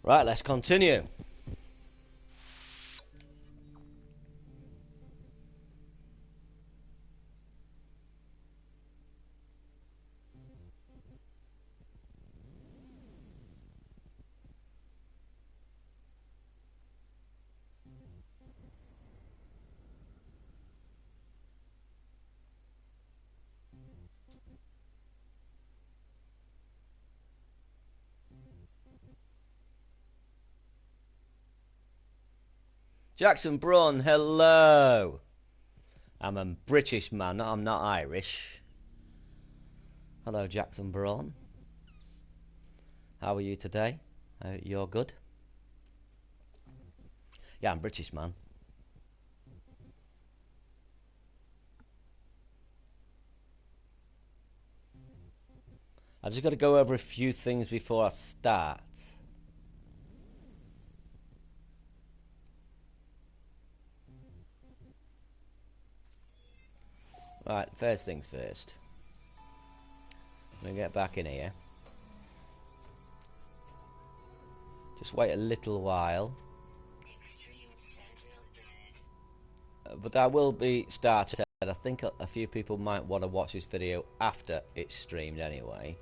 Right, let's continue. Jackson Braun, hello. I'm a British man, I'm not Irish. Hello, Jackson Braun. How are you today? You're good? Yeah, I'm British, man. I've just got to go over a few things before I start. Right, first things first. I'm going to get back in here. Just wait a little while. But I will be starting. I think a few people might want to watch this video after it's streamed anyway.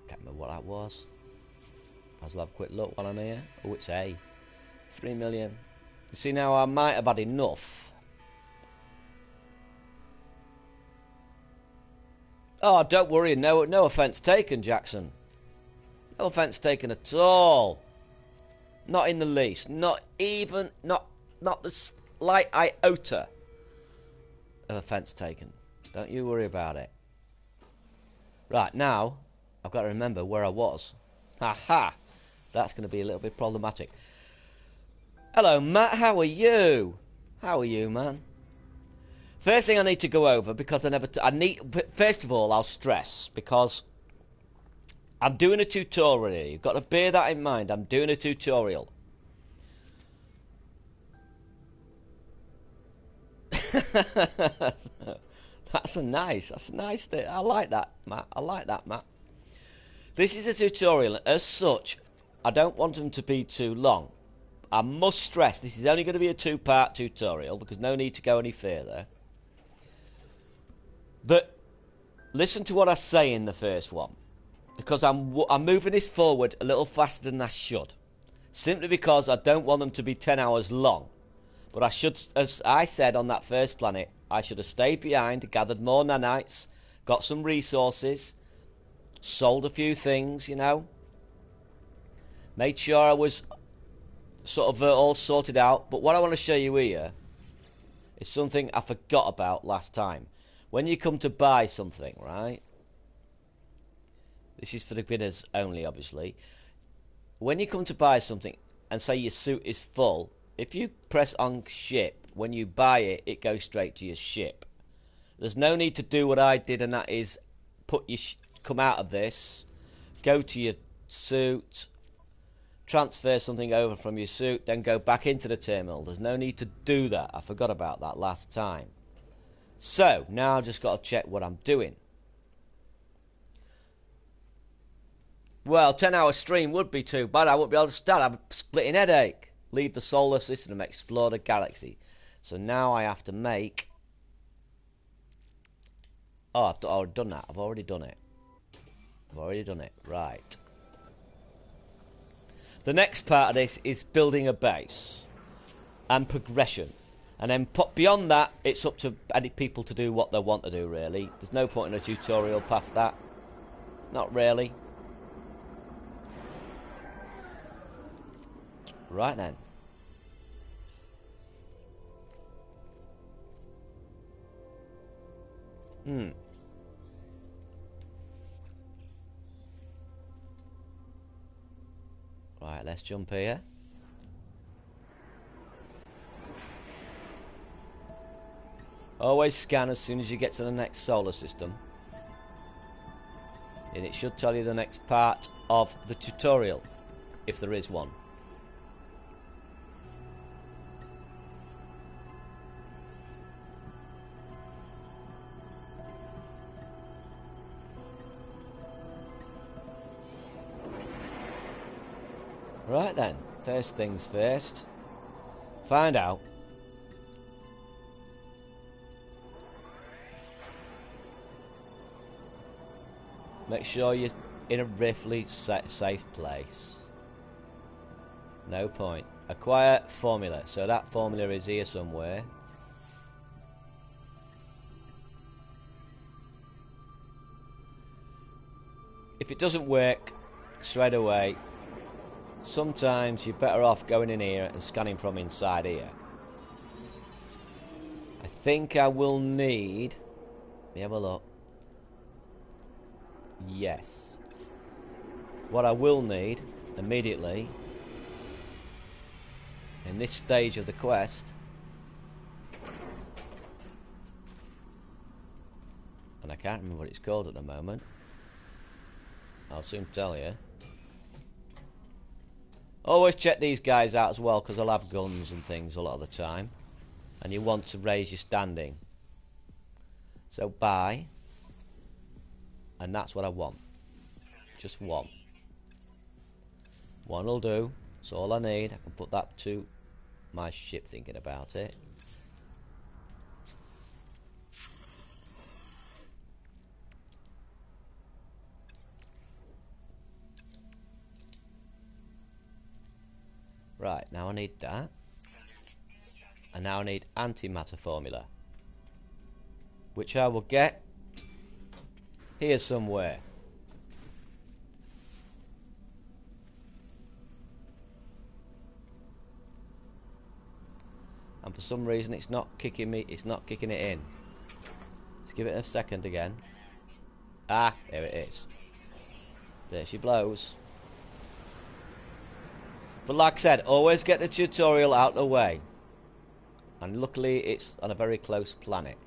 Can't remember what that was. I'll have a quick look while I'm here. Oh, it's A. 3 million. You see, now I might have had enough. Oh, don't worry. No offence taken, Jackson. No offence taken at all. Not in the least. Not even, not the slight iota of offence taken. Don't you worry about it. Right, now, I've got to remember where I was. Ha! That's going to be a little bit problematic. Hello, Matt. How are you? How are you, man? First thing I need to go over, because first of all, I'll stress, because I'm doing a tutorial here. You've got to bear that in mind. I'm doing a tutorial. That's a nice thing. I like that, Matt. I like that, Matt. This is a tutorial. As such, I don't want them to be too long. I must stress, this is only going to be a 2-part tutorial, because no need to go any further. But listen to what I say in the first one, because I'm moving this forward a little faster than I should, simply because I don't want them to be 10 hours long. But I should, as I said on that first planet, I should have stayed behind, gathered more nanites, got some resources, sold a few things, you know, made sure I was sort of all sorted out. But what I want to show you here is something I forgot about last time. When you come to buy something, right? This is for the beginners only, obviously. When you come to buy something and say your suit is full, if you press on ship, when you buy it, it goes straight to your ship. There's no need to do what I did, and that is come out of this, go to your suit, transfer something over from your suit, then go back into the terminal. There's no need to do that. I forgot about that last time. So, now I've just got to check what I'm doing. Well, 10-hour stream would be too bad. I wouldn't be able to start. I'm a splitting headache. Leave the solar system, explore the galaxy. So now I have to make... Oh, I've already done that. I've already done it. Right. The next part of this is building a base and progression. And then beyond that, it's up to any people to do what they want to do, really. There's no point in a tutorial past that. Not really. Right then. Right, let's jump here. Always scan as soon as you get to the next solar system. And it should tell you the next part of the tutorial, if there is one. Right then, first things first. Find out make sure you're in a roughly safe place. No point. Acquire formula. So that formula is here somewhere. If it doesn't work straight away, sometimes you're better off going in here and scanning from inside here. I think I will need... Let me have a look. Yes. What I will need immediately in this stage of the quest, and I can't remember what it's called at the moment, I'll soon tell you. Always check these guys out as well, because they'll have guns and things a lot of the time, and you want to raise your standing. So buy, and that's what I want. Just one. One will do. That's all I need. I can put that to my ship thinking about it. Right, now I need that. And now I need antimatter formula, which I will get here somewhere. And for some reason it's not kicking it in. Let's give it a second again. Ah, there it is. There she blows. But like I said, always get the tutorial out of the way. And luckily it's on a very close planet.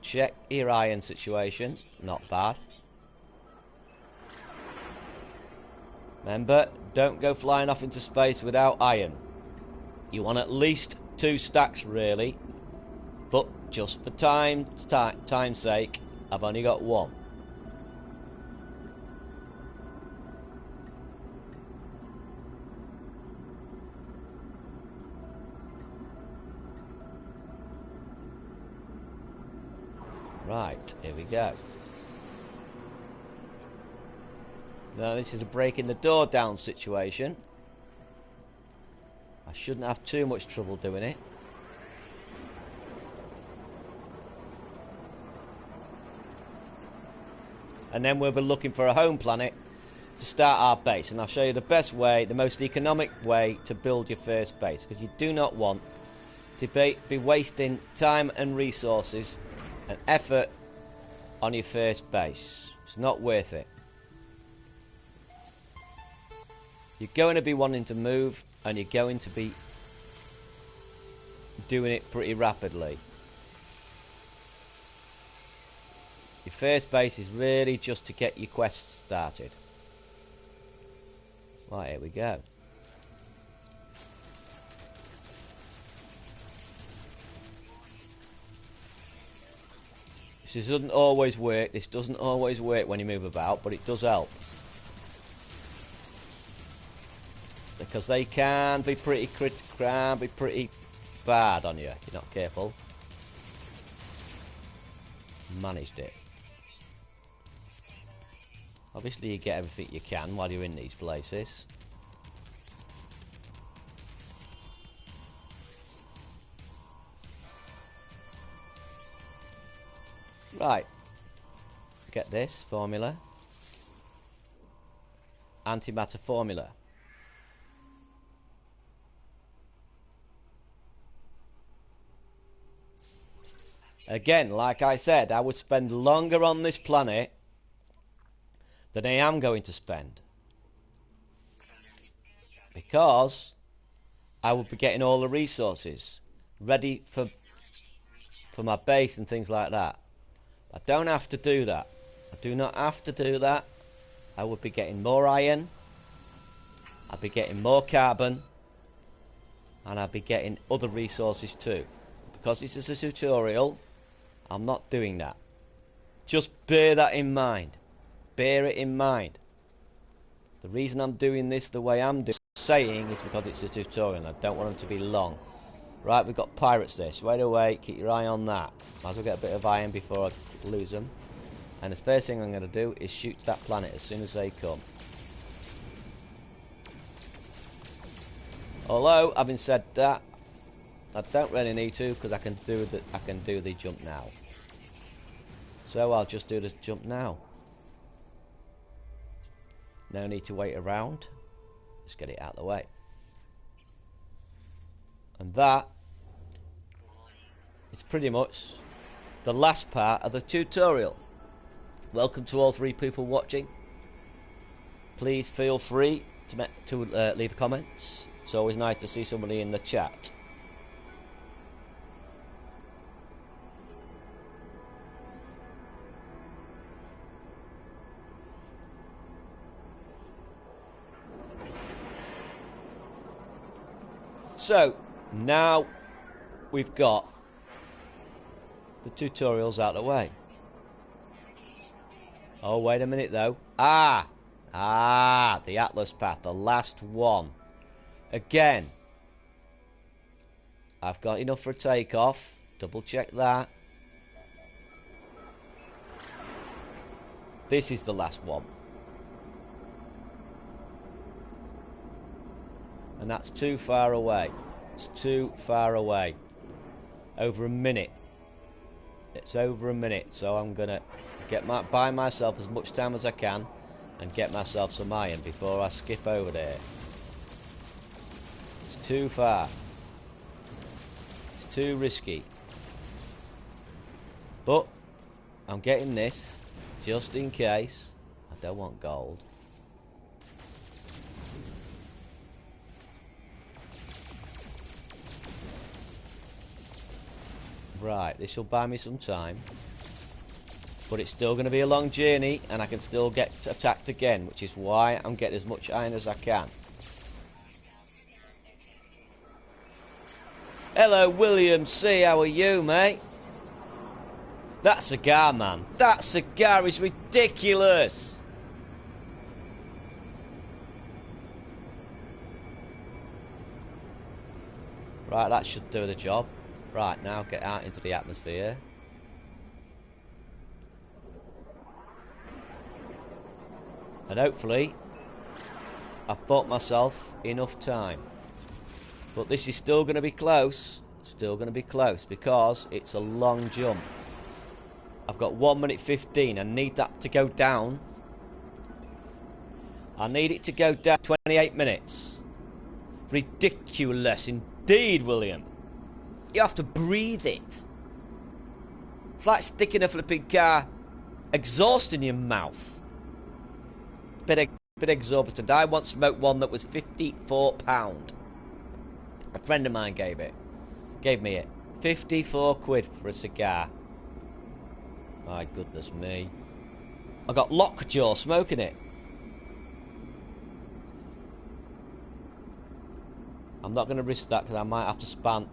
Check your iron situation. Not bad. Remember, don't go flying off into space without iron. You want at least 2 stacks really. But just for time's sake, I've only got 1. Right, here we go. Now this is a breaking the door down situation. I shouldn't have too much trouble doing it. And then we'll be looking for a home planet to start our base. And I'll show you the best way, the most economic way to build your first base. Because you do not want to be wasting time and resources and effort on your first base. It's not worth it. You're going to be wanting to move, and you're going to be doing it pretty rapidly. Your first base is really just to get your quests started. Right, here we go. This doesn't always work. This doesn't always work when you move about, but it does help. Because they can be pretty bad on you if you're not careful. Managed it. Obviously you get everything you can while you're in these places. Right. Get this formula. Antimatter formula. Again, like I said, I would spend longer on this planet than I am going to spend. Because I would be getting all the resources ready for my base and things like that. I don't have to do that. I do not have to do that. I would be getting more iron. I'd be getting more carbon. And I'd be getting other resources too. Because this is a tutorial, I'm not doing that. Just bear that in mind. Bear it in mind. The reason I'm doing this the way I'm saying is because it's a tutorial and I don't want them to be long. Right, we've got pirates there. Straight away, keep your eye on that. Might as well get a bit of iron before I lose them. And the first thing I'm going to do is shoot to that planet as soon as they come. Although, having said that, I don't really need to because I can do the jump now. So I'll just do the jump now. No need to wait around. Just get it out of the way. And that is pretty much the last part of the tutorial. Welcome to all 3 people watching. Please feel free to leave comments. It's always nice to see somebody in the chat. So, now we've got the tutorials out of the way. Oh, wait a minute though. The Atlas path, the last one. Again, I've got enough for a takeoff. Double check that. This is the last one. And that's too far away. It's too far away. Over a minute. It's over a minute, so I'm gonna buy myself as much time as I can and get myself some iron before I skip over there. It's too far. It's too risky. But I'm getting this just in case. I don't want gold. Right, this will buy me some time. But it's still going to be a long journey and I can still get attacked again, which is why I'm getting as much iron as I can. Hello, William C. How are you, mate? That cigar, man. That cigar is ridiculous. Right, that should do the job. Right, now get out into the atmosphere. And hopefully, I've bought myself enough time. But this is still going to be close. Still going to be close because it's a long jump. I've got 1 minute 15. I need that to go down. I need it to go down 28 minutes. Ridiculous indeed, William. You have to breathe it. It's like sticking a flipping car exhaust in your mouth. Bit exorbitant. I once smoked one that was £54. A friend of mine gave me it. 54 quid for a cigar. My goodness me. I got lockjaw smoking it. I'm not going to risk that because I might have to spam.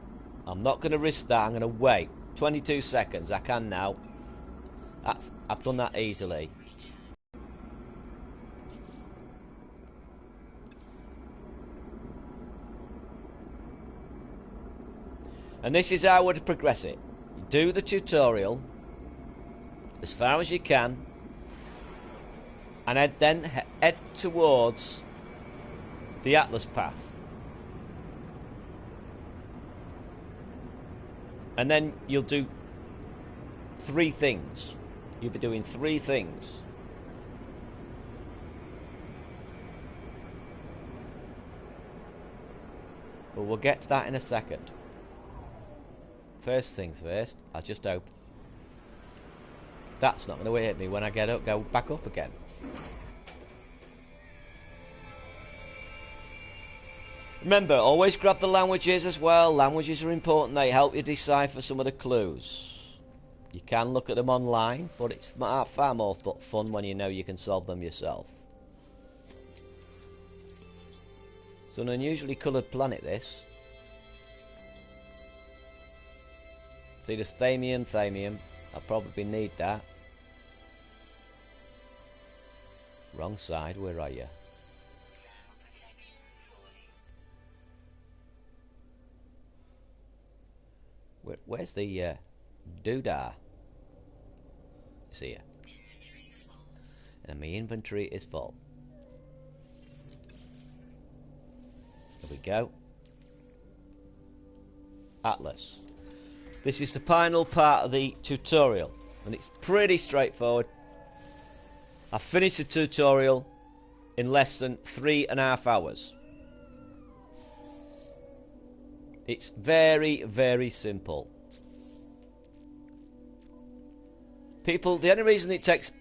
I'm not going to risk that. I'm going to wait 22 seconds. I can now. I've done that easily. And this is how I would progress it. You do the tutorial as far as you can, and then head towards the Atlas path. And then you'll do 3 things. You'll be doing 3 things. But we'll get to that in a second. First things first, I'll just hope that's not going to hit me when I go back up again. Remember, always grab the languages as well. Languages are important. They help you decipher some of the clues. You can look at them online, but it's far more fun when you know you can solve them yourself. It's an unusually coloured planet, this. See the thamium. I'll probably need that. Wrong side, where are you? where's the doodah? It's here. And my inventory is full. There we go. Atlas. This is the final part of the tutorial, and it's pretty straightforward. I finished the tutorial in less than 3.5 hours. It's very, very simple. People, the only reason it takes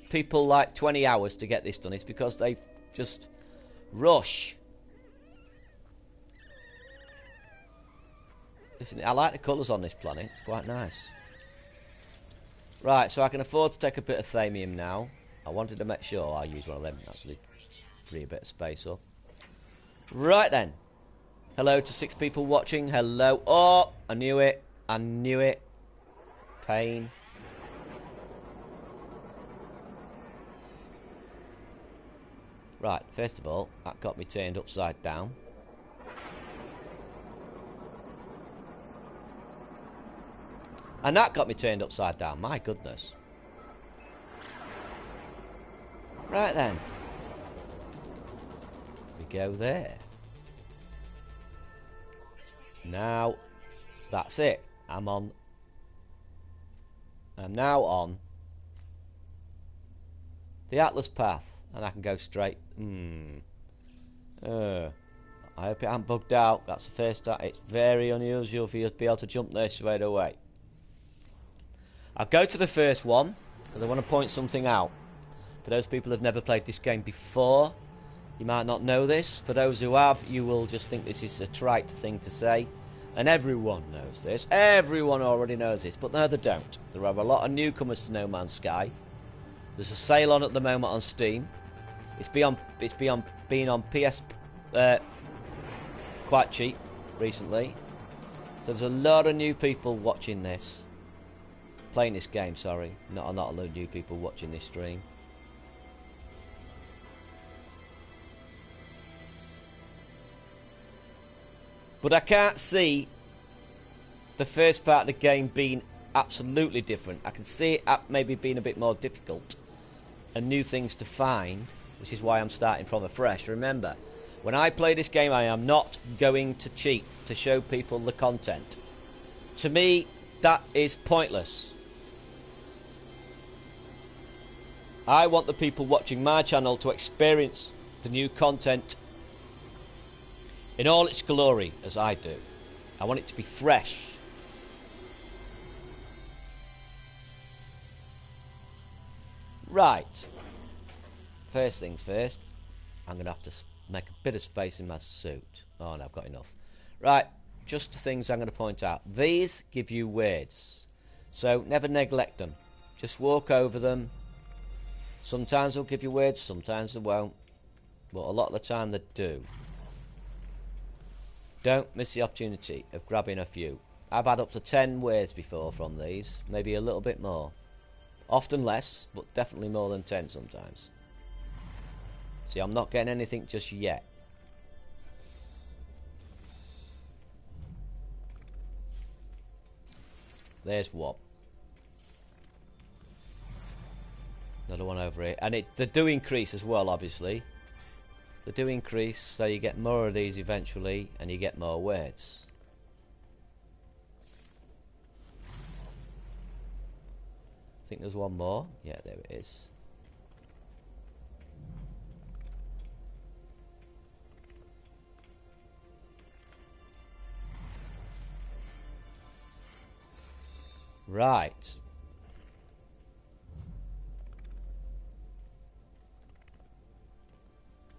people like 20 hours to get this done is because they just rush. Listen, I like the colours on this planet. It's quite nice. Right, so I can afford to take a bit of thamium now. I wanted to make sure I use one of them, actually. Free a bit of space up. Right then. Hello to 6 people watching. Hello. Oh, I knew it. I knew it. Pain. Right, first of all, that got me turned upside down. And that got me turned upside down. My goodness. Right then. We go there. Now, that's it. I'm on. I'm now on the Atlas path. And I can go straight. I hope it ain't bugged out. That's the first time. It's very unusual for you to be able to jump there straight away. I'll go to the first one, because I want to point something out. For those people who have never played this game before, you might not know this. For those who have, you will just think this is a trite thing to say. And everyone knows this. Everyone already knows this. But no, they don't. There are a lot of newcomers to No Man's Sky. There's a sale on at the moment on Steam. It's been on PS quite cheap recently. So there's a lot of new people watching this. Playing this game, sorry. Not a lot of new people watching this stream. But I can't see the first part of the game being absolutely different. I can see it maybe being a bit more difficult and new things to find, which is why I'm starting from afresh. Remember, when I play this game, I am not going to cheat to show people the content. To me, that is pointless. I want the people watching my channel to experience the new content in all its glory, as I do. I want it to be fresh. Right. First things first, I'm going to have to make a bit of space in my suit. Oh, no, I've got enough. Right, just the things I'm going to point out. These give you words, so never neglect them. Just walk over them. Sometimes they'll give you words, sometimes they won't. But a lot of the time they do. Don't miss the opportunity of grabbing a few. I've had up to 10 words before from these, maybe a little bit more. Often less, but definitely more than 10 sometimes. See, I'm not getting anything just yet. There's one. Another one over here. And they do increase as well, obviously. They do increase, so you get more of these eventually, and you get more words. I think there's one more. Yeah, there it is. Right.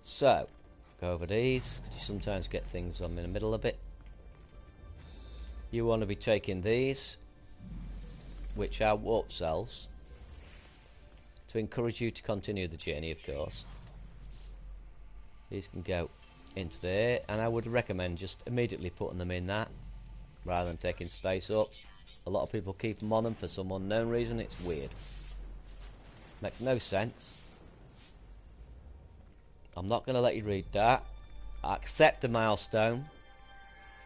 So, go over these. You sometimes get things on in the middle a bit. You want to be taking these, which are warp cells, to encourage you to continue the journey, of course. These can go into there, and I would recommend just immediately putting them in that, rather than taking space up. A lot of people keep them on them for some unknown reason. It's weird. Makes no sense. I'm not going to let you read that. I accept the milestone.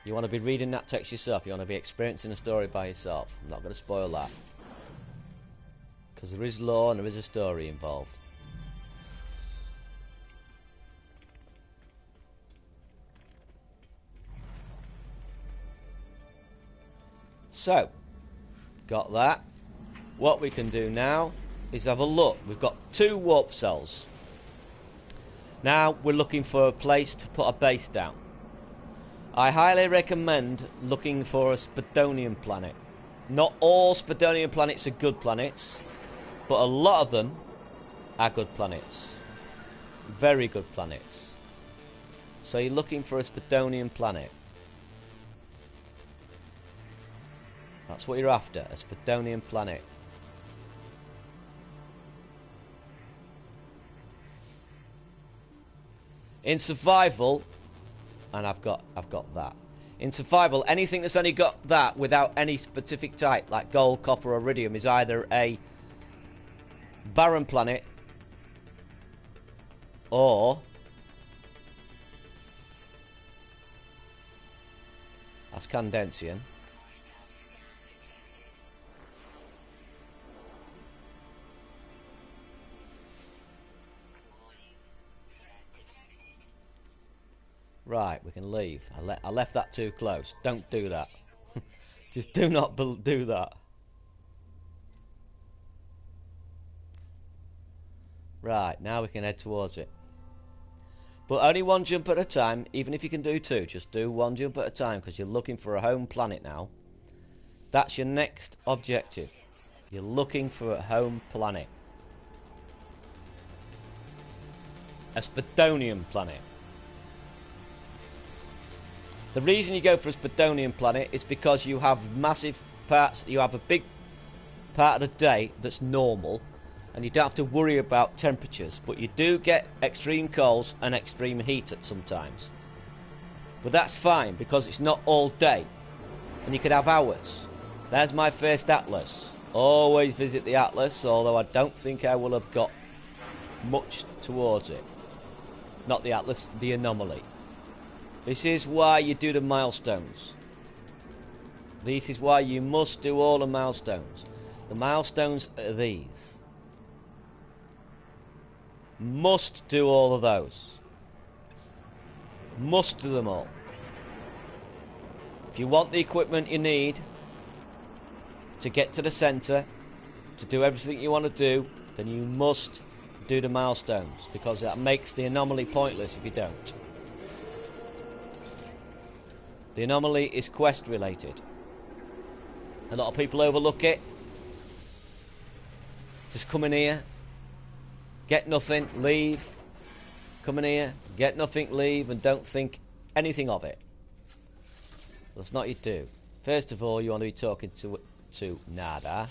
You want to be reading that text yourself. You want to be experiencing a story by yourself. I'm not going to spoil that. Because there is lore and there is a story involved. So, got that. What we can do now is have a look. We've got 2 warp cells. Now we're looking for a place to put a base down. I highly recommend looking for a Spadonian planet. Not all Spadonian planets are good planets, but a lot of them are good planets. Very good planets. So you're looking for a Spadonian planet. That's what you're after, a Spadonian planet. In survival, and I've got that. In survival, anything that's only got that without any specific type, like gold, copper, or iridium, is either a barren planet or Ascendensian. Right, we can leave. I left that too close. Don't do that. Just do not do that. Right, now we can head towards it. But only 1 jump at a time. Even if you can do 2, just do 1 jump at a time, because you're looking for a home planet now. That's your next objective. You're looking for a home planet. A Spadonian planet. The reason you go for a Spadonian planet is because you have massive parts, you have a big part of the day that's normal, and you don't have to worry about temperatures, but you do get extreme colds and extreme heat at sometimes. But that's fine, because it's not all day, and you could have hours. There's my first atlas. Always visit the atlas, although I don't think I will have got much towards it. Not the atlas, the anomaly. This is why you do the milestones. This is why you must do all the milestones. The milestones are these. Must do all of those. Must do them all. If you want the equipment you need to get to the centre, to do everything you want to do, then you must do the milestones, because that makes the anomaly pointless if you don't. The anomaly is quest related. A lot of people overlook it. Just come in here, get nothing, leave. Come in here, get nothing, leave, and don't think anything of it. That's not what you do. First of all, you want to be talking to Nada,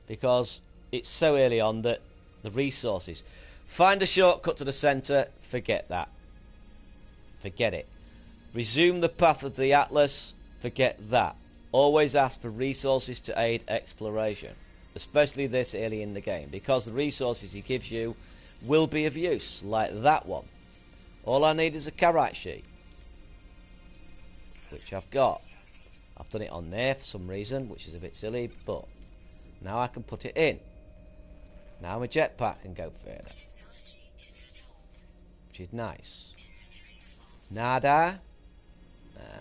because it's so early on that the resources. Find a shortcut to the centre, forget that. Forget it. Resume the path of the Atlas, forget that. Always ask for resources to aid exploration, especially this early in the game, because the resources he gives you will be of use, like that one. All I need is a carrot sheet, which I've got. I've done it on there for some reason, which is a bit silly, but now I can put it in. Now my jetpack can go further, which is nice. Nada.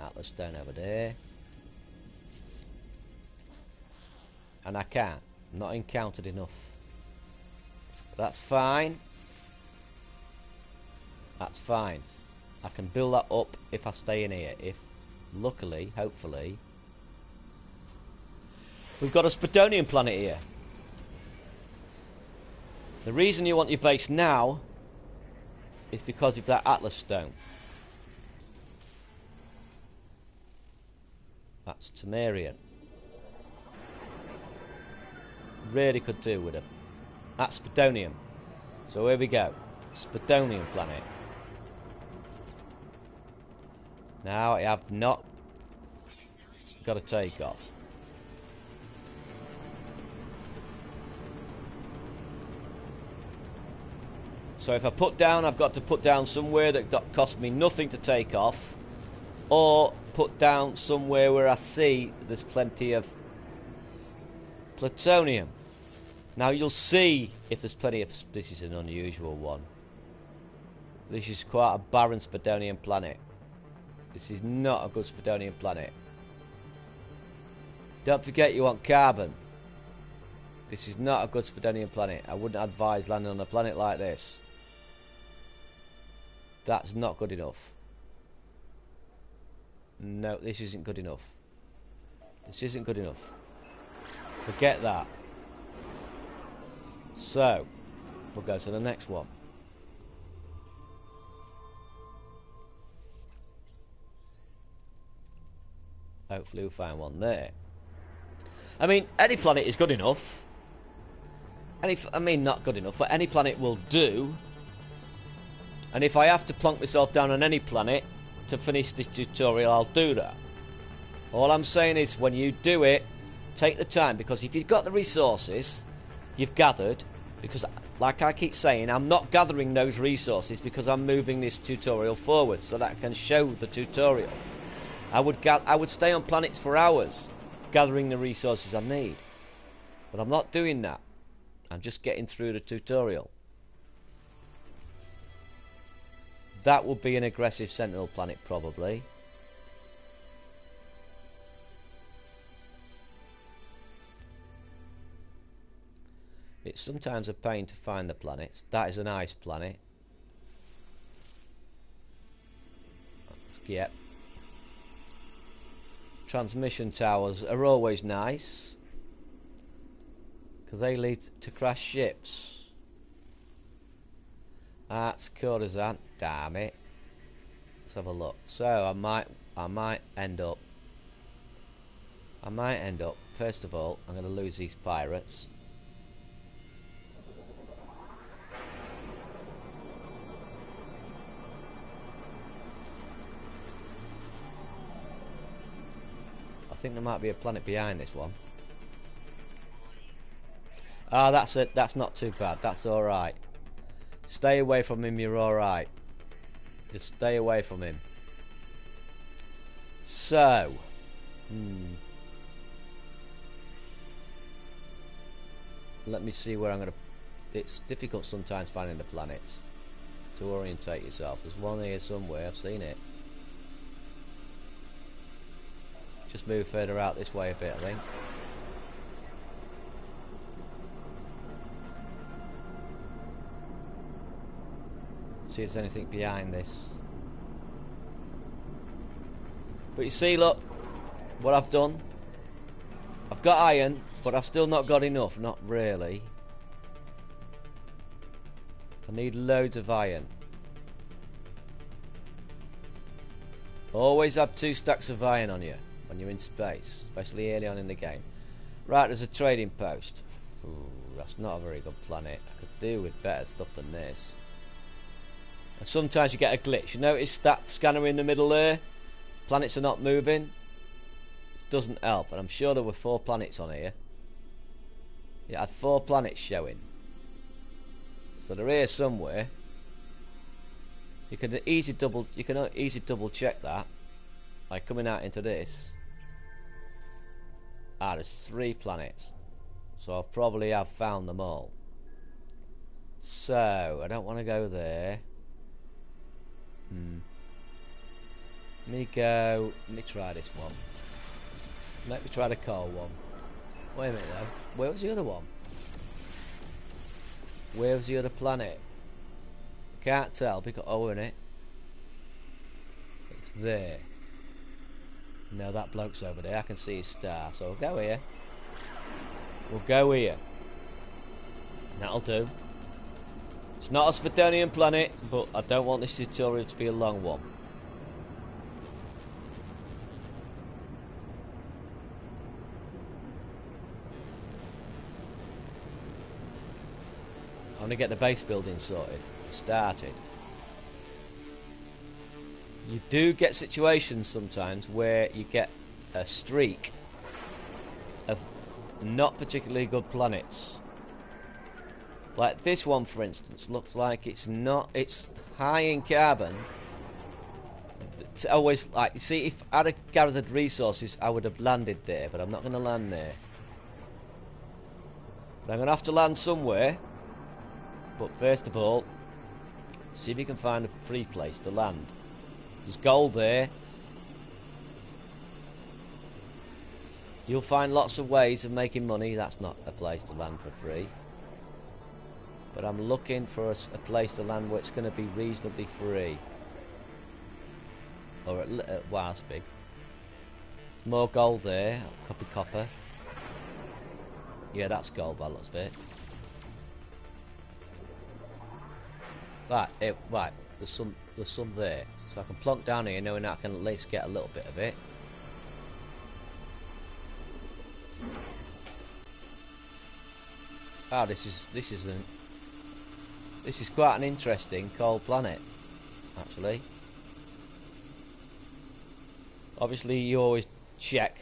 Atlas down over there. And I can't. Not encountered enough. But that's fine. That's fine. I can build that up if I stay in here. If, luckily, hopefully, we've got a Spadonian planet here. The reason you want your base now is because of that Atlas stone. That's Temerian. Really could do with it. That's Spadonian. So here we go. Spadonian planet. Now I have not got to take off. So if I put down, I've got to put down somewhere that cost me nothing to take off. or put down somewhere where I see there's plenty of plutonium. Now you'll see if there's plenty of... This is an unusual one. This is quite a barren Spodonian planet. This is not a good Spodonian planet. Don't forget you want carbon. This is not a good Spodonian planet. I wouldn't advise landing on a planet like this. That's not good enough. No, this isn't good enough. This isn't good enough. Forget that. So, we'll go to the next one. Hopefully we'll find one there. I mean, any planet is good enough. I mean, not good enough, but any planet will do. And if I have to plonk myself down on any planet to finish this tutorial, I'll do that. All I'm saying is, when you do it, take the time, because if you've got the resources you've gathered, because like I keep saying, I'm not gathering those resources because I'm moving this tutorial forward so that I can show the tutorial. I would stay on planets for hours gathering the resources I need, but I'm not doing that. I'm just getting through the tutorial. That would be an aggressive Sentinel planet, probably. It's sometimes a pain to find the planets. That is an ice planet. Yep. Transmission towers are always nice, because they lead to crash ships. That's Coruscant. Damn it. Let's have a look. So I might end up. First of all, I'm going to lose these pirates. I think there might be a planet behind this one. Ah, that's it. That's not too bad. That's all right. Stay away from him. You're all right. Just stay away from him. So, let me see where I'm gonna. It's difficult sometimes finding the planets to orientate yourself. There's one here somewhere. I've seen it. Just move further out this way a bit, I think. See if there's anything behind this. But you see, look what I've done. I've got iron, but I've still not got enough. Not really. I need loads of iron. Always have 2 stacks of iron on you when you're in space, especially early on in the game. Right, there's a trading post. Ooh, that's not a very good planet. I could do with better stuff than this. And sometimes you get a glitch. You notice that scanner in the middle there? Planets are not moving. It doesn't help. And I'm sure there were 4 planets on here. Yeah, I had 4 planets showing. So they're here somewhere. You can easily double check that by coming out into this. Ah, there's 3 planets. So I probably have found them all. So I don't want to go there. Let me try this one. Let me try the coal one. Wait a minute though. Where was the other one? Where was the other planet? Can't tell because in it. It's there. No, that bloke's over there. I can see his star. So we'll go here. We'll go here. That'll do. It's not a Spodonian planet, but I don't want this tutorial to be a long one. I want to get the base building started. You do get situations sometimes where you get a streak of not particularly good planets. Like this one, for instance, looks like it's high in carbon, to always, like, you see, if I'd have gathered resources, I would have landed there, but I'm not going to land there. But I'm going to have to land somewhere. But first of all, see if you can find a free place to land. There's gold there. You'll find lots of ways of making money. That's not a place to land for free. But I'm looking for a place to land where it's going to be reasonably free. Or wow, that's big. More gold there. Copper. Yeah, that's gold by the looks of it. Right, there's some there. So I can plonk down here knowing that I can at least get a little bit of it. Ah, this is quite an interesting cold planet, actually. Obviously, you always check.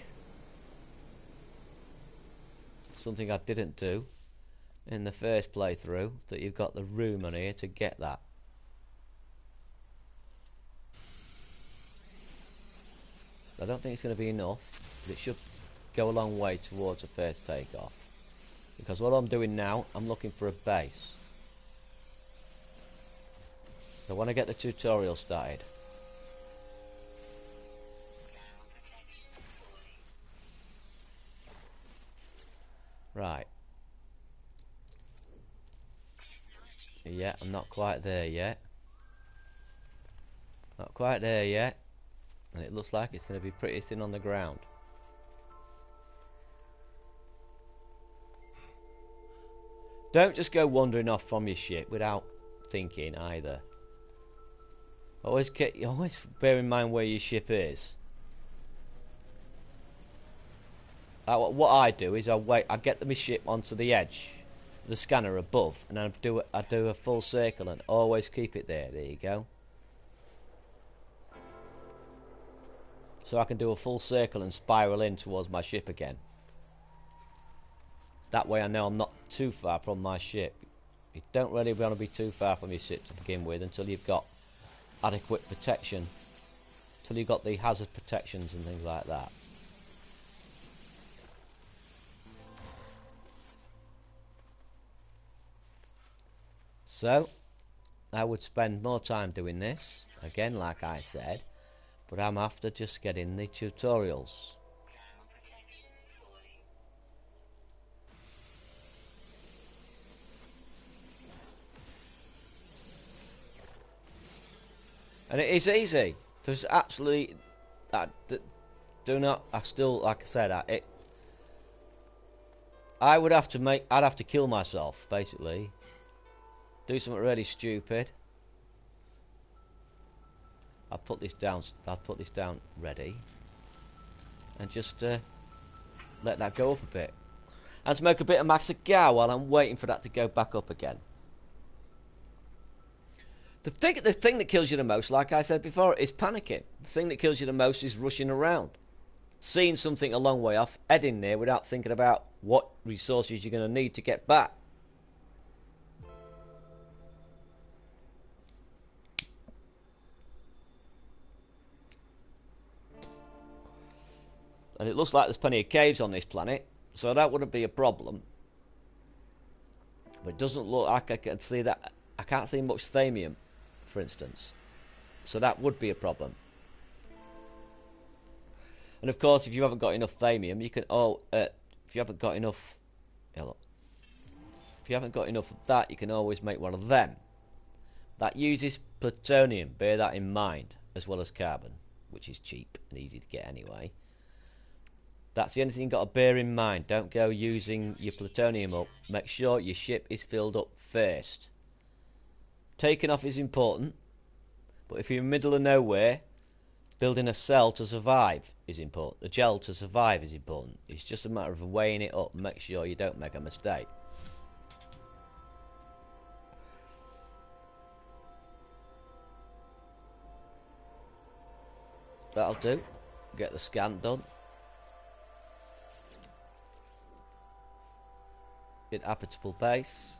Something I didn't do in the first playthrough, that you've got the room on here to get that. I don't think it's going to be enough, but it should go a long way towards a first takeoff. Because what I'm doing now, I'm looking for a base. I want to get the tutorial started. Right. Yeah, I'm not quite there yet. Not quite there yet. And it looks like it's going to be pretty thin on the ground. Don't just go wandering off from your ship without thinking either. Always bear in mind where your ship is. What I do is I get my ship onto the edge, the scanner above, and I do a full circle and always keep it there. There you go. So I can do a full circle and spiral in towards my ship again. That way I know I'm not too far from my ship. You don't really want to be too far from your ship to begin with until you've got adequate protection. Until you've got the hazard protections and things like that. So, I would spend more time doing this, again like I said, but I'm after just getting the tutorials. And it is easy. There's absolutely... do not... I still, like I said, I would have to make... I'd have to kill myself, basically. Do something really stupid. I'll put this down ready. And just let that go up a bit. And to make a bit of Masagar while I'm waiting for that to go back up again. The thing that kills you the most, like I said before, is panicking. The thing that kills you the most is rushing around. Seeing something a long way off, heading there without thinking about what resources you're going to need to get back. And it looks like there's plenty of caves on this planet, so that wouldn't be a problem. But it doesn't look like I can see that. I can't see much thamium, for instance. So that would be a problem. And of course, if you haven't got enough thamium, you can... if you haven't got enough... Yeah, look. If you haven't got enough of that, you can always make one of them. That uses plutonium, bear that in mind, as well as carbon, which is cheap and easy to get anyway. That's the only thing you've got to bear in mind. Don't go using your plutonium up. Make sure your ship is filled up first. Taking off is important, but if you're in the middle of nowhere, building a cell to survive is important. A gel to survive is important. It's just a matter of weighing it up and make sure you don't make a mistake. That'll do. Get the scan done. Get habitable base.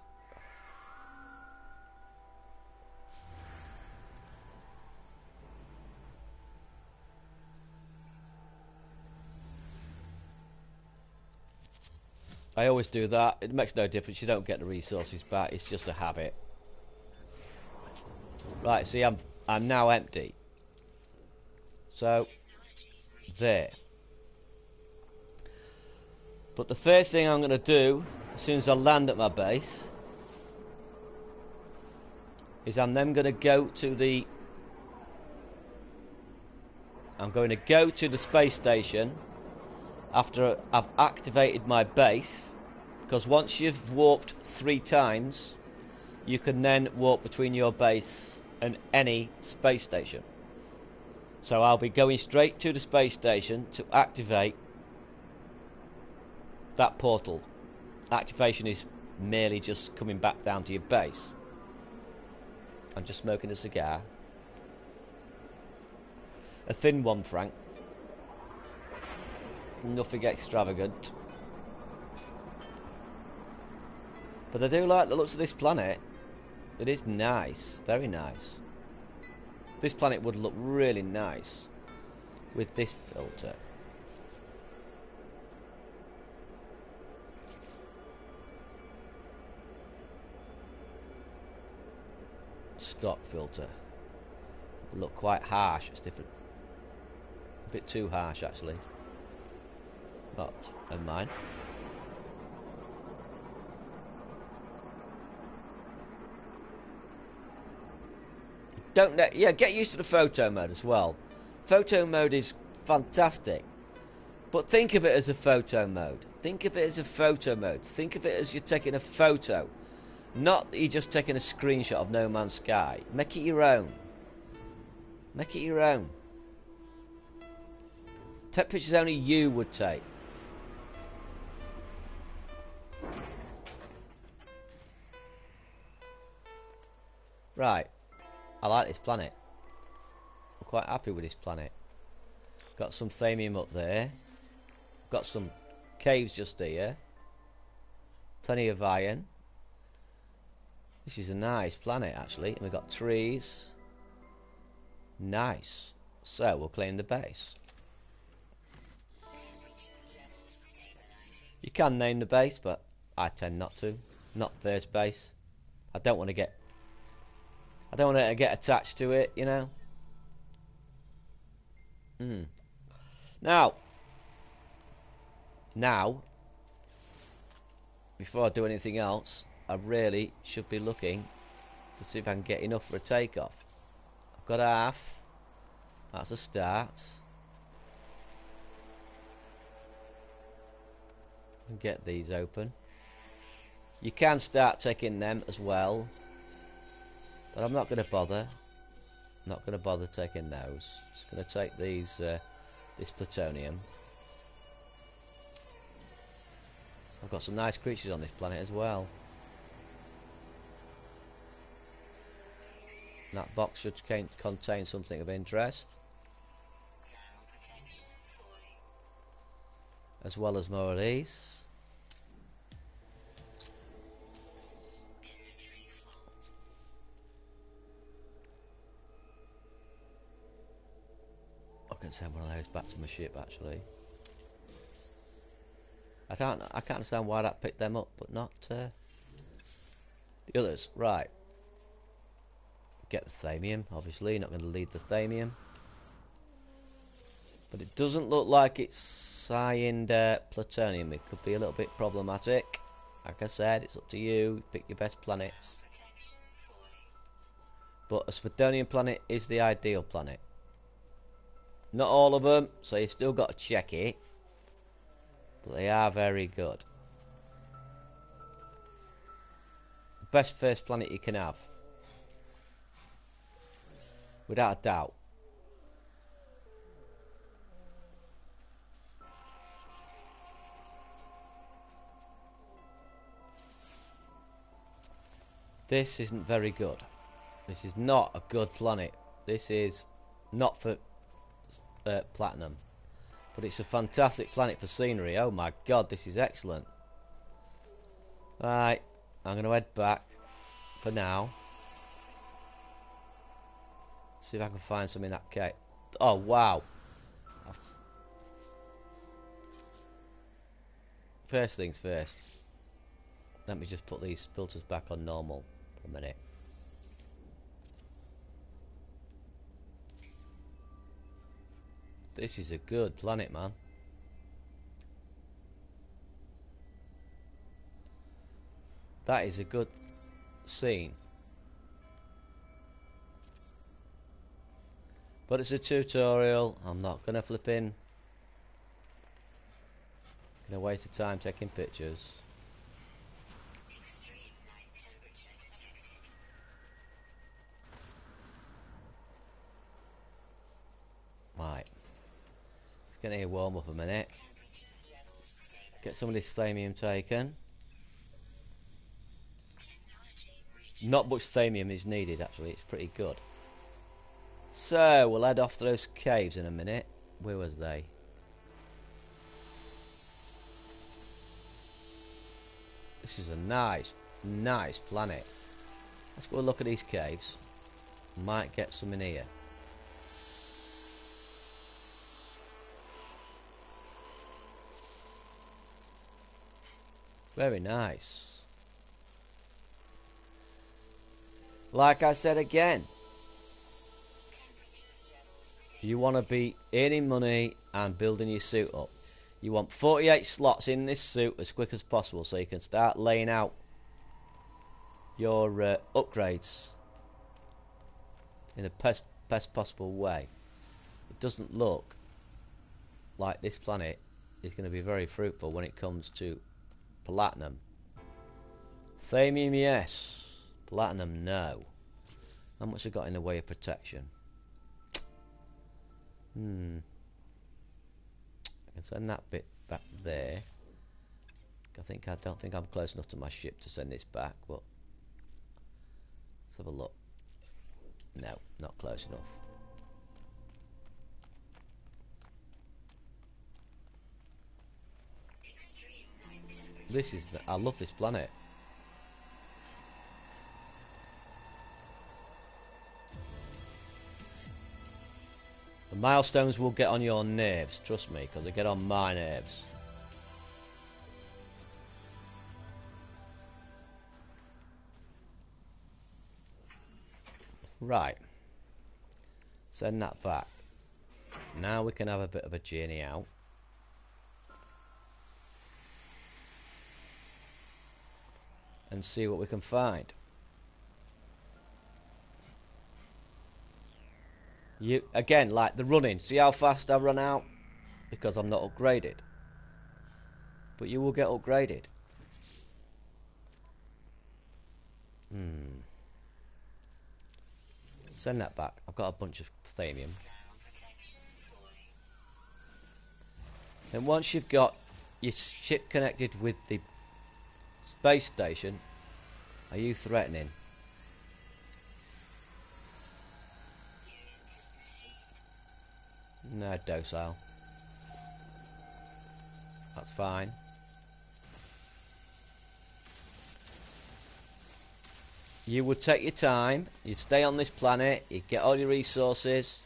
I always do that. It makes no difference. You don't get the resources back. It's just a habit. Right, see, I'm now empty. So, there. But the first thing I'm going to do, as soon as I land at my base, is I'm then going to go to the... I'm going to go to the space station after I've activated my base, because once you've warped 3 times, you can then warp between your base and any space station. So I'll be going straight to the space station to activate that portal. Activation is merely just coming back down to your base. I'm just smoking a cigar. A thin one, Frank. Nothing extravagant. But I do like the looks of this planet. It is nice. Very nice. This planet would look really nice with this filter. Stock filter. Would look quite harsh. It's different. A bit too harsh, actually. But, never mind. Yeah, get used to the photo mode as well. Photo mode is fantastic. But think of it as a photo mode. Think of it as a photo mode. Think of it as you're taking a photo. Not that you're just taking a screenshot of No Man's Sky. Make it your own. Make it your own. Take pictures only you would take. Right. I like this planet. I'm quite happy with this planet. Got some thamium up there. Got some caves just here. Plenty of iron. This is a nice planet, actually. And we've got trees. Nice. So, we'll claim the base. You can name the base, but I tend not to. Not first base. I don't want to get attached to it, you know. Now, before I do anything else, I really should be looking to see if I can get enough for a takeoff. I've got half. That's a start. And get these open. You can start taking them as well, but I'm not going to bother. Not going to bother taking those. Just going to take these, this plutonium. I've got some nice creatures on this planet as well. That box should contain something of interest, as well as more of these. I can send one of those back to my ship, actually. I can't understand why that picked them up, but not the others. Right. Get the thamium, obviously. Not going to lead the thamium. But it doesn't look like it's cyaned plutonium. It could be a little bit problematic. Like I said, it's up to you. Pick your best planets. But a Spadonian planet is the ideal planet. Not all of them, so you've still got to check it. But they are very good. Best first planet you can have. Without a doubt. This isn't very good. This is not a good planet. This is not for platinum. But it's a fantastic planet for scenery. Oh my god, this is excellent. Right, I'm going to head back for now. See if I can find some in that cave. Oh wow. first things first. Let me just put these filters back on normal for a minute. This is a good planet, man. That is a good scene. But it's a tutorial. I'm not gonna flip in. Gonna waste the time taking pictures. Extreme night temperature detected. Right. It's gonna need a warm up a minute. Get some of this thamium taken. Not much thamium is needed actually, it's pretty good. So we'll head off to those caves in a minute. Where was they? This is a nice planet. Let's go look at these caves. Might get some in here. Very nice. Like I said again, you want to be earning money and building your suit up. You want 48 slots in this suit as quick as possible so you can start laying out your upgrades in the best possible way. It doesn't look like this planet is going to be very fruitful when it comes to platinum. Thamium, yes. Platinum, no. How much I got in the way of protection? I can send that bit back there. I don't think I'm close enough to my ship to send this back, but let's have a look. No, not close enough. This is I love this planet. The milestones will get on your nerves, trust me, because they get on my nerves. Right. Send that back. Now we can have a bit of a journey out. And see what we can find. You again, like the running. See how fast I run out? Because I'm not upgraded. But you will get upgraded. Send that back. I've got a bunch of thamium. And once you've got your ship connected with the space station, are you threatening? No, docile. That's fine. You would take your time, you'd stay on this planet, you'd get all your resources,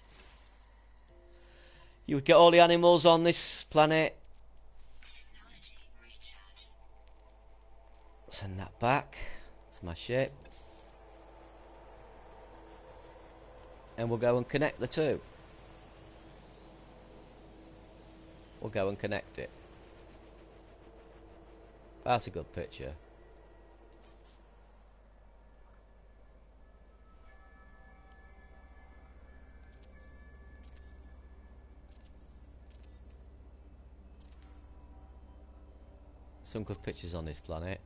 you would get all the animals on this planet. Send that back to my ship. And we'll go and connect the two. We'll go and connect it. That's a good picture. Some good pictures on this planet.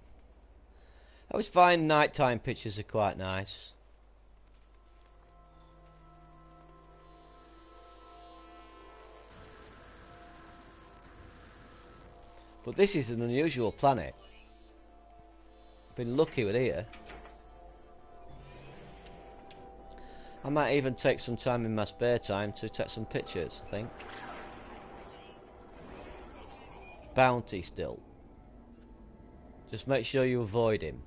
I always find nighttime pictures are quite nice. But this is an unusual planet. I've been lucky with here. I might even take some time in my spare time to take some pictures, I think. Bounty still. Just make sure you avoid him.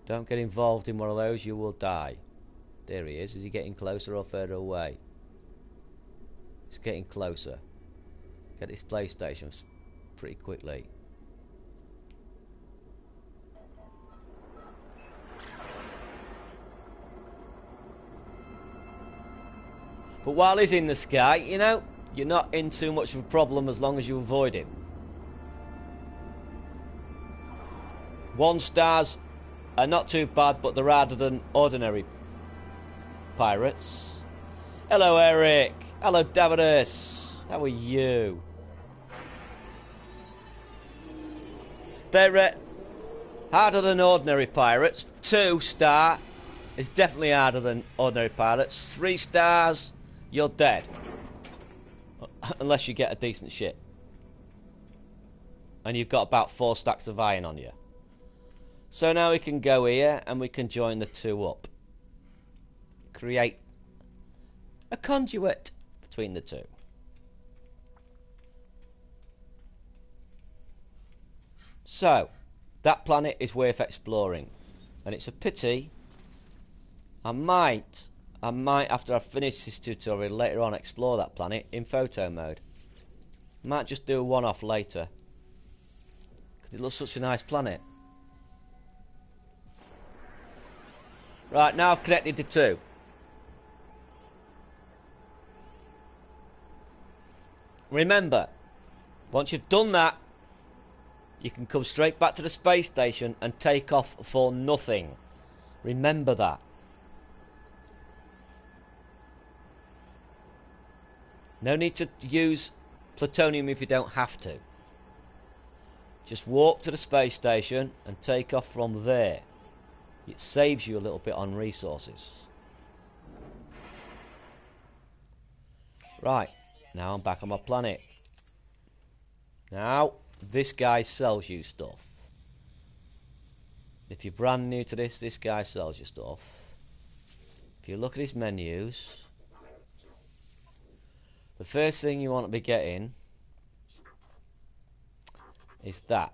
Don't get involved in one of those, you will die. There he is. Is he getting closer or further away? He's getting closer. Get this PlayStation pretty quickly. But while he's in the sky, you know, you're not in too much of a problem as long as you avoid him. 1 stars are not too bad, but they're harder than ordinary pirates. Hello, Eric. Hello, Davidus. How are you? They're harder than ordinary pirates. 2 star is definitely harder than ordinary pirates. 3 stars, you're dead. Unless you get a decent ship. And you've got about 4 stacks of iron on you. So now we can go here and we can join the 2 up. Create a conduit between the 2. So, that planet is worth exploring. And it's a pity I might, after I finish this tutorial later on, explore that planet in photo mode. Might just do a one-off later. Because it looks such a nice planet. Right, now I've connected the 2. Remember, once you've done that, you can come straight back to the space station and take off for nothing. Remember that. No need to use plutonium if you don't have to. Just walk to the space station and take off from there. It saves you a little bit on resources. Right, now I'm back on my planet. Now, this guy sells you stuff. If you're brand new to this guy sells you stuff. If you look at his menus, the first thing you want to be getting is that.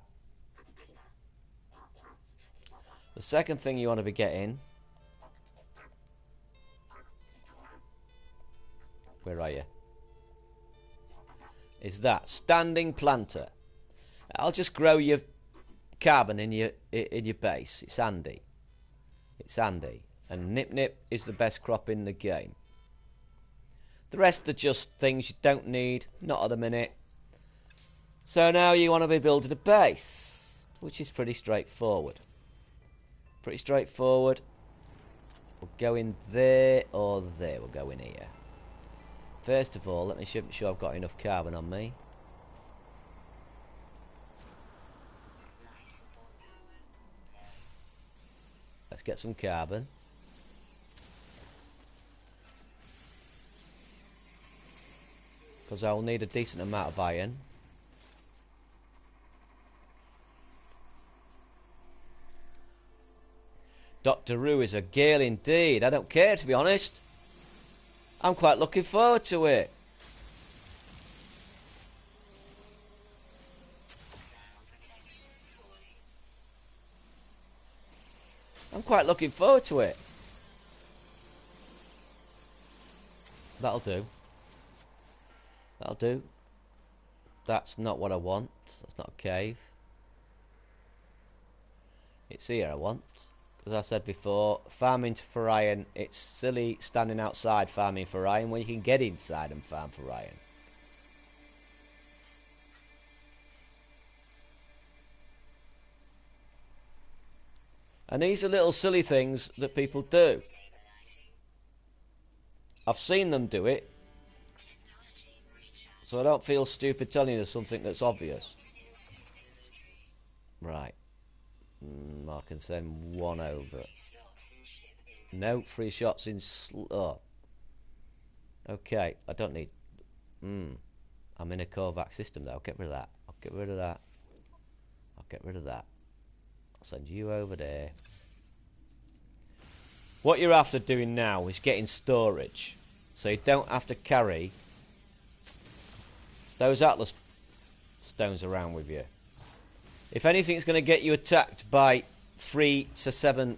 The second thing you want to be getting, where are you? Is that standing planter. I'll just grow your carbon in your base. It's handy. It's handy. And Nip Nip is the best crop in the game. The rest are just things you don't need, not at the minute. So now you want to be building a base, which is pretty straightforward. Pretty straightforward. We'll go in there or there. We'll go in here. First of all, let me make sure I've got enough carbon on me. Let's get some carbon. Because I will need a decent amount of iron. Dr. Roo is a gale indeed. I don't care, to be honest. I'm quite looking forward to it. I'm quite looking forward to it. That'll do. That'll do. That's not what I want. That's not a cave. It's here I want. As I said before, farming for iron, it's silly standing outside farming for iron when you can get inside and farm for iron. And these are little silly things that people do. I've seen them do it, so I don't feel stupid telling you something that's obvious. Right. I can send 1 over. No, 3 shots in oh. Okay, I don't need... I'm in a Kovac system though. I'll get rid of that. I'll get rid of that. I'll get rid of that. I'll send you over there. What you're after doing now is getting storage. So you don't have to carry those Atlas stones around with you. If anything's going to get you attacked by 3 to 7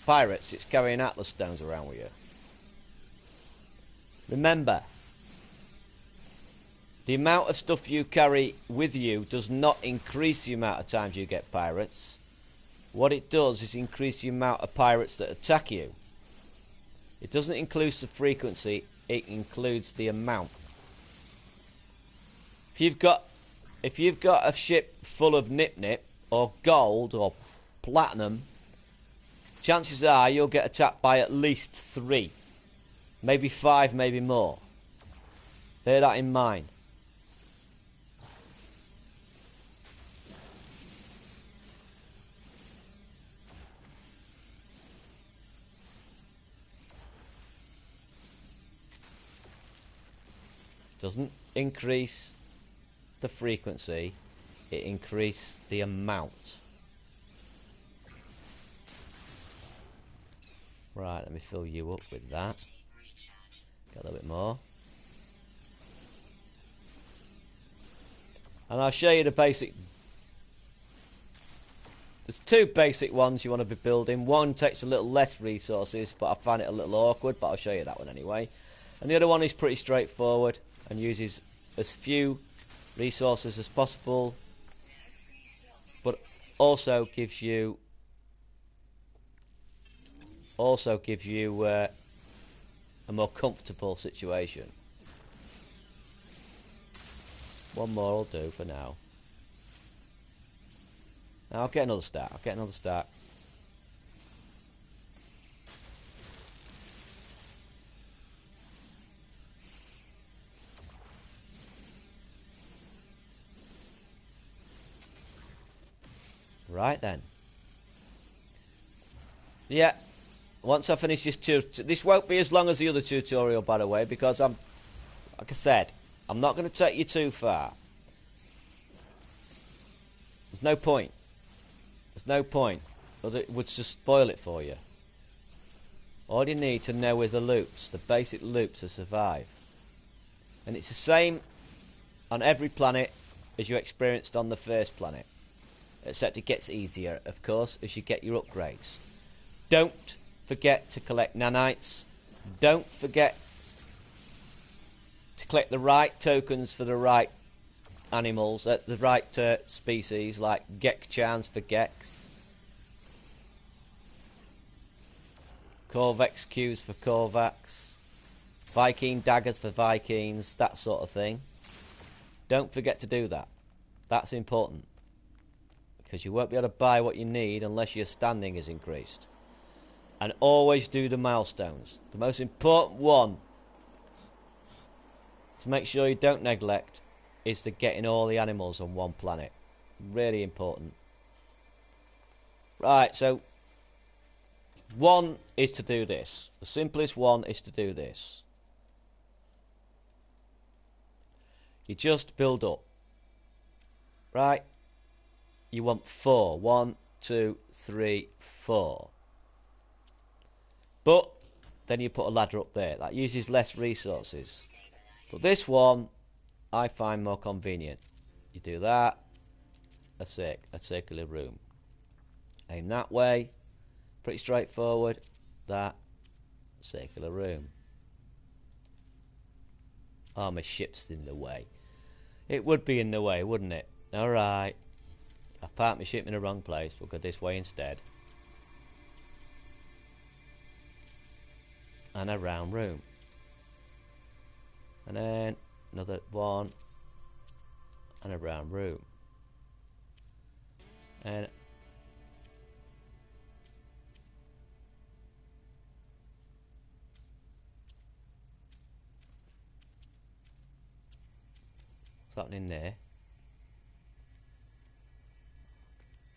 pirates, it's carrying Atlas stones around with you. Remember, The amount of stuff you carry with you does not increase the amount of times you get pirates. What it does is increase the amount of pirates that attack you. It doesn't include the frequency, it includes the amount. If you've got a ship full of nip-nip or gold or platinum, chances are you'll get attacked by at least 3. Maybe 5, maybe more. Bear that in mind. Doesn't increase the frequency, it increases the amount. Right, let me fill you up with that. Get a little bit more. And I'll show you the basic. There's 2 basic ones you want to be building. One takes a little less resources, but I find it a little awkward, but I'll show you that one anyway. And the other one is pretty straightforward and uses as few resources as possible, but also gives you a more comfortable situation. One more will do for now. Now I'll get another stack. Right then. Yeah. Once I finish this won't be as long as the other tutorial, by the way, because like I said, I'm not going to take you too far. There's no point. It would just spoil it for you. All you need to know are the loops, the basic loops to survive. And it's the same on every planet as you experienced on the first planet. Except it gets easier, of course, as you get your upgrades. Don't forget to collect nanites. Don't forget to collect the right tokens for the right animals, the right species, like Gekchans for Geks, Corvex Qs for Corvax, Viking daggers for Vikings, that sort of thing. Don't forget to do that. That's important. Because you won't be able to buy what you need unless your standing is increased. And always do the milestones. The most important one to make sure you don't neglect is to getting all the animals on one planet. Really important. Right, so 1 is to do this. The simplest one is to do this. You just build up. Right? You want 4. 1, 2, 3, 4. But then you put a ladder up there. That uses less resources. But this one I find more convenient. You do that. A circular room. Aim that way. Pretty straightforward. That. Circular room. Oh, my ship's in the way. It would be in the way, wouldn't it? Alright. I've parked my ship in the wrong place. We'll go this way instead. And a round room. And then another one. And a round room. And what's happening there?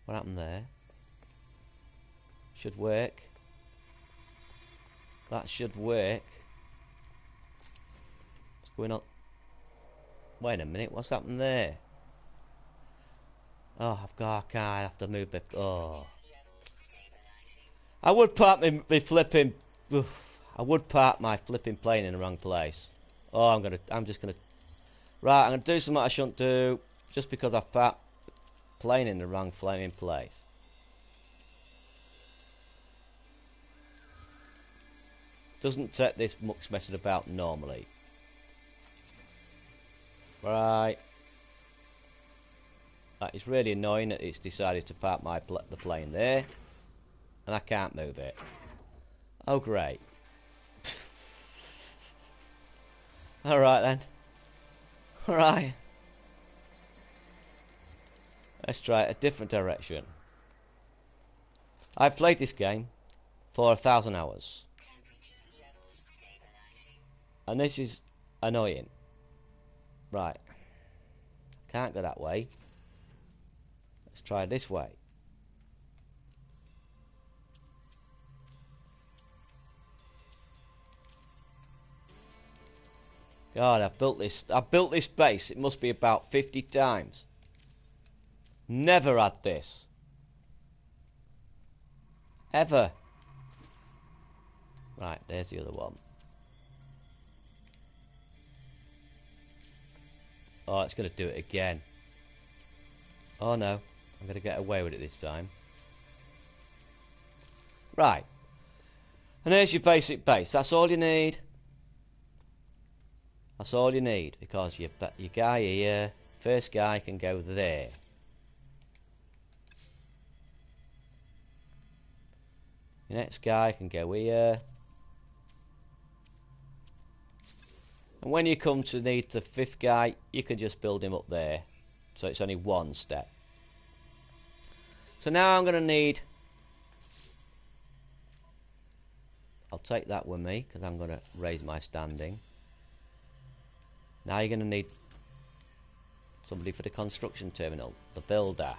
What happened there? Should work. That should work. What's going on? Wait a minute, what's happened there? Oh, I have to move it. Oh. I would park my flipping. I would park my flipping plane in the wrong place. Oh, I'm just gonna. Right, I'm gonna do something I shouldn't do just because I've parked the plane in the wrong flaming place. Doesn't take this much messing about normally. Right. That is really annoying that it's decided to park the plane there. And I can't move it. Oh, great. Alright then. Alright. Let's try a different direction. I've played this game for 1,000 hours. And this is annoying. Right. Can't go that way. Let's try this way. God, I've built this base. It must be about 50 times. Never had this. Ever. Right, there's the other one. Oh, it's going to do it again. Oh no, I'm going to get away with it this time. Right. And there's your basic base. That's all you need. That's all you need, because your guy here, first guy, can go there. Your next guy can go here. And when you come to need the fifth guy, you can just build him up there. So it's only one step. So now I'm going to need... I'll take that with me, because I'm going to raise my standing. Now you're going to need somebody for the construction terminal, the builder.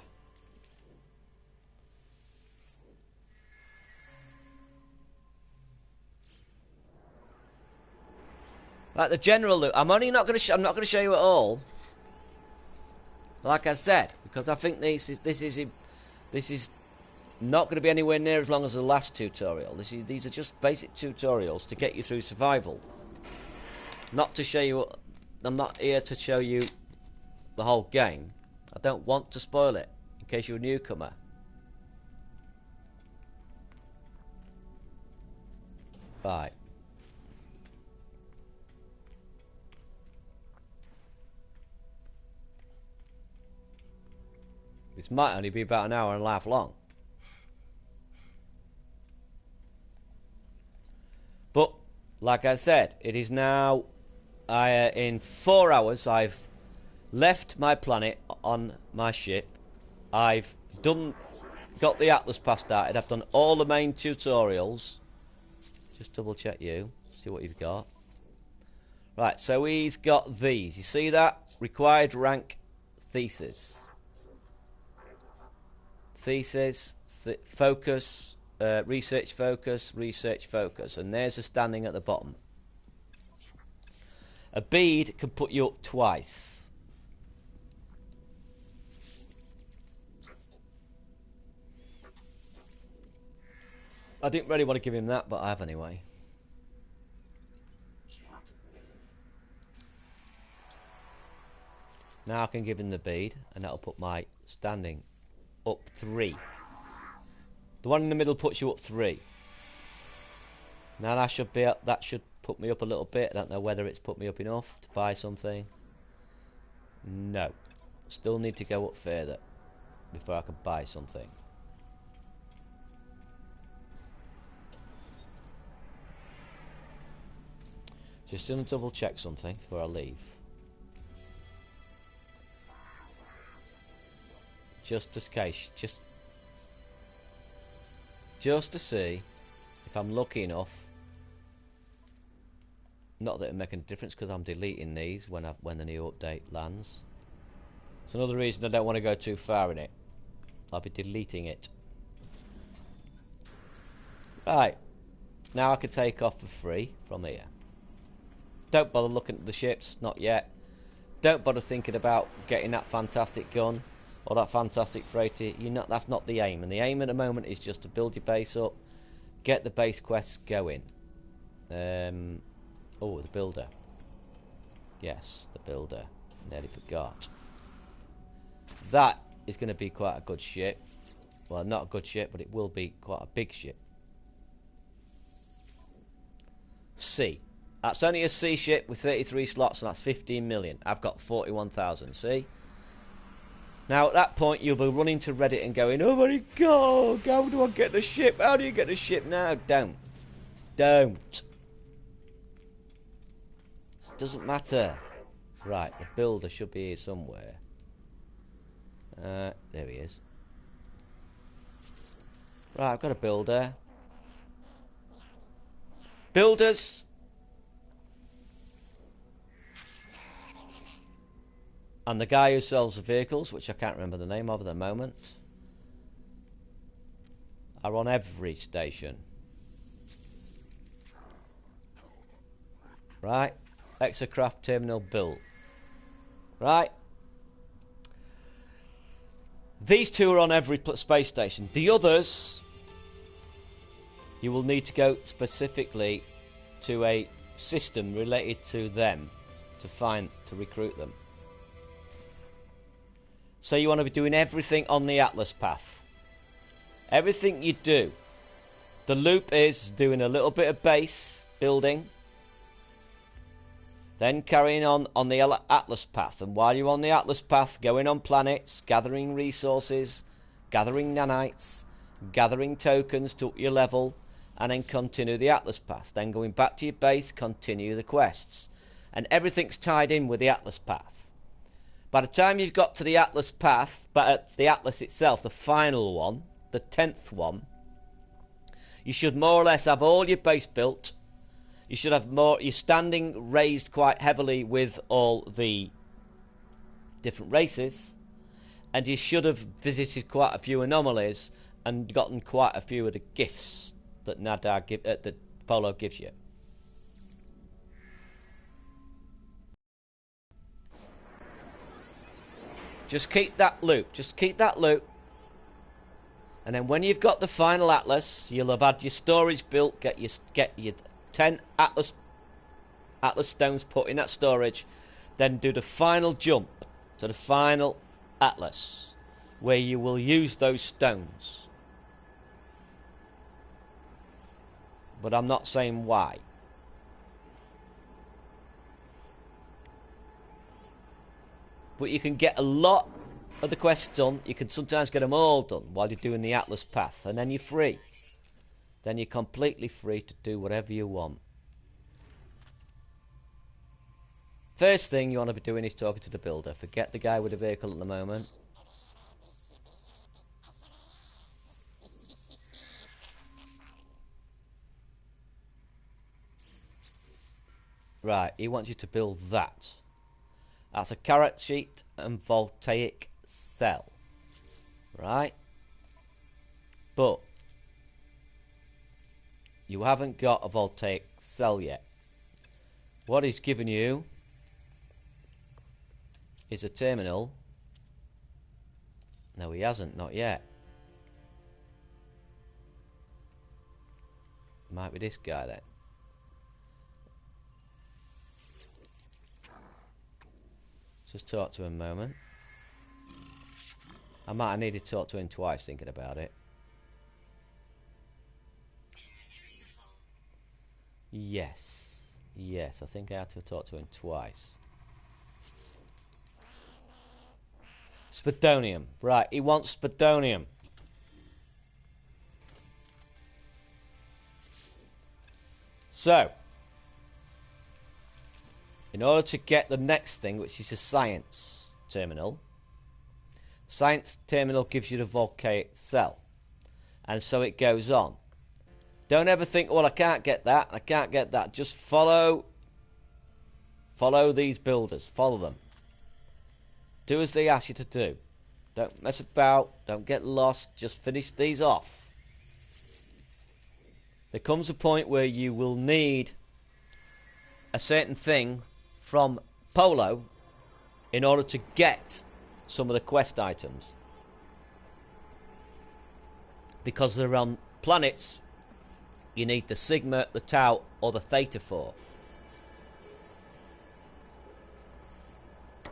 Like the general look, I'm not going to show you it all. Like I said, because I think this is not going to be anywhere near as long as the last tutorial. These are just basic tutorials to get you through survival. Not to show you. I'm not here to show you the whole game. I don't want to spoil it in case you're a newcomer. Right. This might only be about an hour and a half long. But, like I said, it is now... in 4 hours, I've left my planet on my ship. I've got the Atlas Pass started. I've done all the main tutorials. Just double check you. See what you've got. Right, so he's got these. You see that? Required rank thesis. Thesis, focus, research focus, research focus. And there's a standing at the bottom. A bead can put you up twice. I didn't really want to give him that, but I have anyway. Now I can give him the bead, and that'll put my standing up 3. The one in the middle puts you up 3. Now that should be up, that should put me up a little bit. I don't know whether it's put me up enough to buy something. No. Still need to go up further before I can buy something. Just gonna double check something before I leave. Just in case, just to see if I'm lucky enough. Not that it makes any difference, because I'm deleting these when the new update lands. It's another reason I don't want to go too far in it. I'll be deleting it. Right. Now I can take off for free from here. Don't bother looking at the ships, not yet. Don't bother thinking about getting that fantastic gun or that fantastic freighter. That's not the aim. And the aim at the moment is just to build your base up, get the base quests going. Oh, the builder. Yes, the builder. Nearly forgot. That is going to be quite a good ship. Well, not a good ship, but it will be quite a big ship. C. That's only a sea ship with 33 slots, and that's 15 million. I've got 41,000, see? Now, at that point, you'll be running to Reddit and going, oh my god, how do I get the ship? How do you get the ship now? Don't. Don't. It doesn't matter. Right, the builder should be here somewhere. There he is. Right, I've got a builder. Builders! And the guy who sells the vehicles, which I can't remember the name of at the moment, are on every station. Right? Exocraft terminal built. Right? These two are on every space station. The others, you will need to go specifically to a system related to them to recruit them. So you want to be doing everything on the Atlas path. Everything you do. The loop is doing a little bit of base building. Then carrying on the Atlas path. And while you're on the Atlas path, going on planets, gathering resources, gathering nanites, gathering tokens to up your level, and then continue the Atlas path. Then going back to your base, continue the quests. And everything's tied in with the Atlas path. By the time you've got to the Atlas path, but the Atlas itself, the final one, the 10th one, you should more or less have all your base built. You should have your standing raised quite heavily with all the different races. And you should have visited quite a few anomalies and gotten quite a few of the gifts that that Polo gives you. Just keep that loop. Just keep that loop. And then when you've got the final Atlas, you'll have had your storage built. Get your 10 Atlas stones put in that storage. Then do the final jump to the final Atlas, where you will use those stones. But I'm not saying why. But you can get a lot of the quests done. You can sometimes get them all done while you're doing the Atlas path. And then you're free. Then you're completely free to do whatever you want. First thing you want to be doing is talking to the builder. Forget the guy with the vehicle at the moment. Right, he wants you to build that. That's a carrot sheet and voltaic cell. Right? But you haven't got a voltaic cell yet. What he's given you is a terminal. No, he hasn't, not yet. Might be this guy then. Just talk to him a moment. I might have needed to talk to him twice thinking about it. Yes. Yes, I think I had to talk to him twice. Spadonium. Right, he wants spadonium. So, in order to get the next thing, which is a science terminal, science terminal gives you the volcanic cell. And so it goes on. Don't ever think, well, I can't get that, I can't get that. Just follow these builders. Follow them. Do as they ask you to do. Don't mess about. Don't get lost. Just finish these off. There comes a point where you will need a certain thing from Polo in order to get some of the quest items. Because they're on planets you need the Sigma, the Tau, or the Theta for.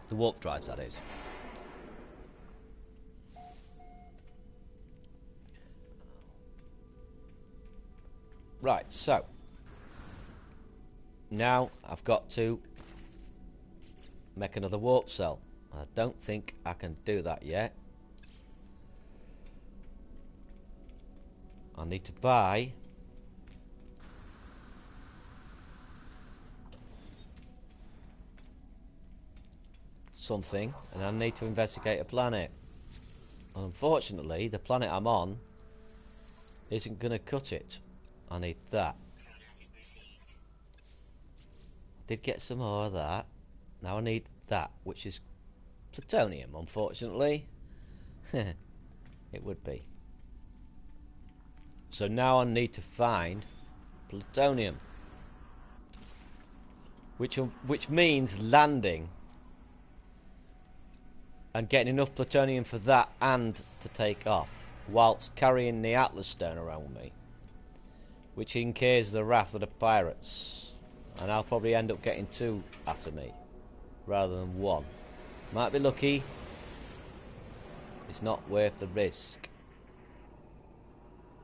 The warp drives, that is. Right, so Now I've got to make another warp cell. I don't think I can do that yet. I need to buy something, and I need to investigate a planet. And unfortunately, the planet I'm on isn't going to cut it. I need that. Did get some more of that. Now I need that, which is plutonium, unfortunately. It would be. So now I need to find plutonium, which means landing and getting enough plutonium for that and to take off, whilst carrying the Atlas stone around with me, which incurs the wrath of the pirates, and I'll probably end up getting 2 after me rather than 1. Might be lucky. It's not worth the risk.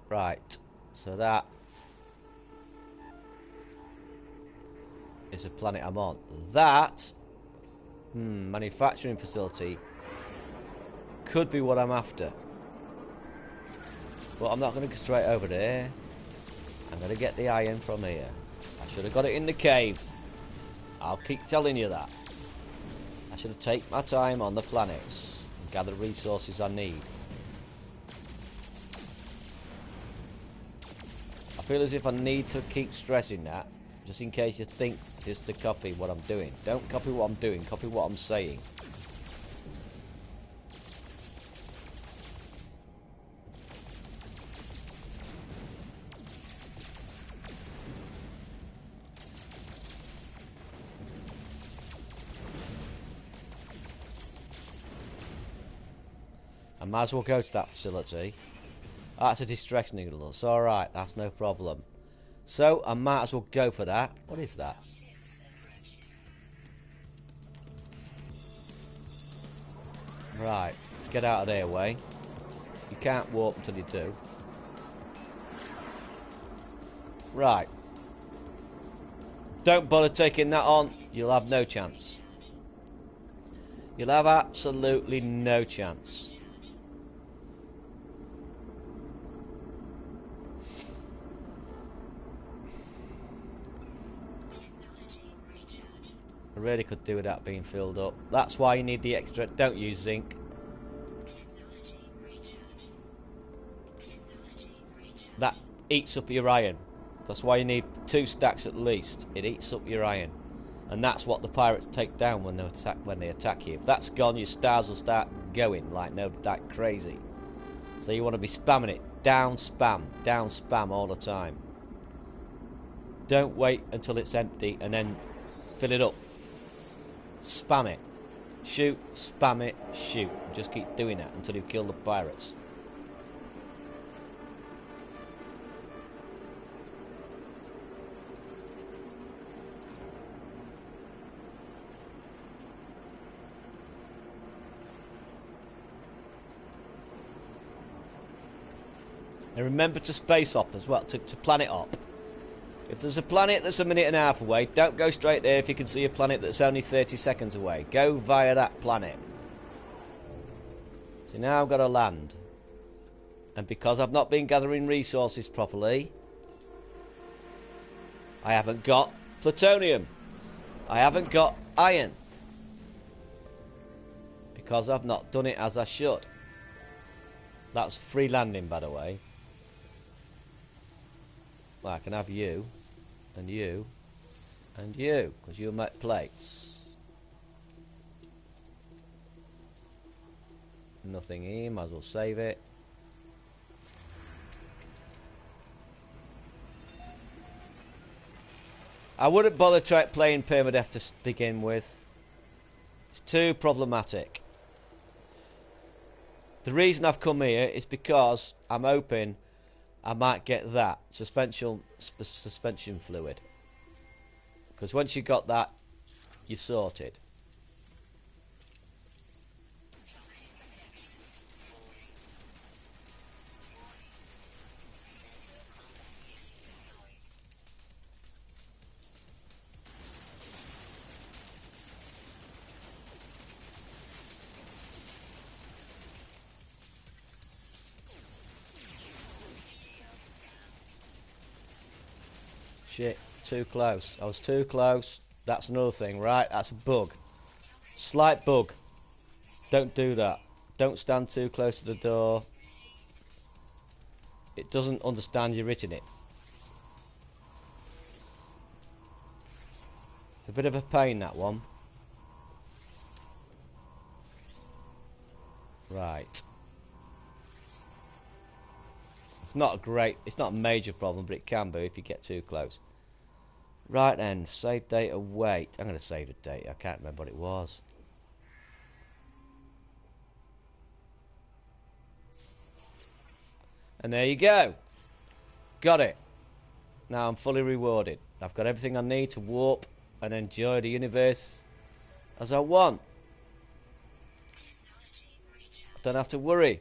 Right, so that is the planet I'm on. That manufacturing facility could be what I'm after. But I'm not going to go straight over there. I'm going to get the iron from here. I should have got it in the cave. I'll keep telling you that. I should have taken my time on the planets and gather the resources I need. I feel as if I need to keep stressing that, just in case you think just to copy what I'm doing. Don't copy what I'm doing, copy what I'm saying. I might as well go to that facility. That's a distraction needle. It's alright, that's no problem. So, I might as well go for that. What is that? Right, let's get out of their way. You can't warp until you do. Right. Don't bother taking that on. You'll have no chance. You'll have absolutely no chance. I really could do without being filled up. That's why you need the extra. Don't use zinc. That eats up your iron. That's why you need 2 stacks at least. It eats up your iron, and that's what the pirates take down when they attack you. If that's gone, your stars will start going like crazy. So you want to be spamming it. Down spam all the time. Don't wait until it's empty and then fill it up. Spam it. Shoot, spam it, shoot. Just keep doing that until you kill the pirates. And remember to space hop as well, to planet hop. If there's a planet that's 1.5 minutes away, don't go straight there if you can see a planet that's only 30 seconds away. Go via that planet. So now I've got to land. And because I've not been gathering resources properly, I haven't got plutonium. I haven't got iron. Because I've not done it as I should. That's free landing, by the way. Well, I can have you, and you, and you, because you'll make plates. Nothing here, might as well save it. I wouldn't bother playing permadeath to begin with. It's too problematic. The reason I've come here is because I'm hoping I might get that suspension fluid. Because once you got that, you're sorted. Shit, too close. I was too close. That's another thing, right? That's a bug. Slight bug. Don't do that. Don't stand too close to the door. It doesn't understand you're hitting it. It's a bit of a pain, that one. Right. It's not a major problem, but it can be if you get too close. Right then, save data, wait. I'm going to save the data. I can't remember what it was. And there you go. Got it. Now I'm fully rewarded. I've got everything I need to warp and enjoy the universe as I want. I don't have to worry.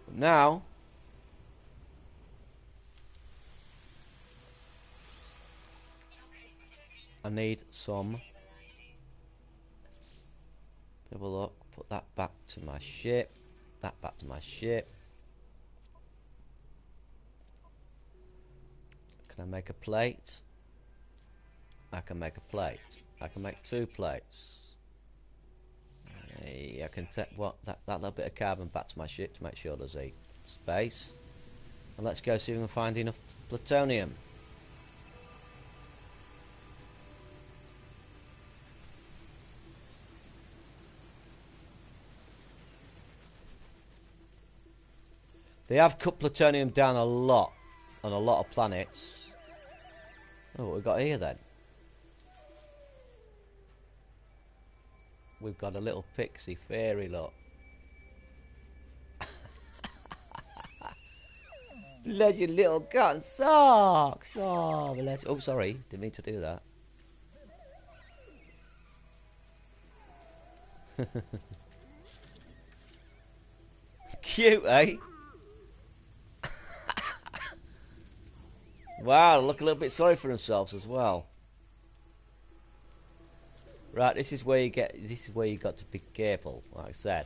But now, I need some. Have a look. Put that back to my ship. That back to my ship. Can I make a plate? I can make a plate. I can make 2 plates. I can take that little bit of carbon back to my ship to make sure there's a space. And let's go see if we can find enough plutonium. They have cut plutonium down a lot on a lot of planets. Oh, what we got here then? We've got a little pixie fairy, look. Bless your little cotton socks. Oh, bless. Oh, sorry. Didn't mean to do that. Cute, eh? Wow, they look a little bit sorry for themselves as well. Right, this is where you got to be careful, like I said.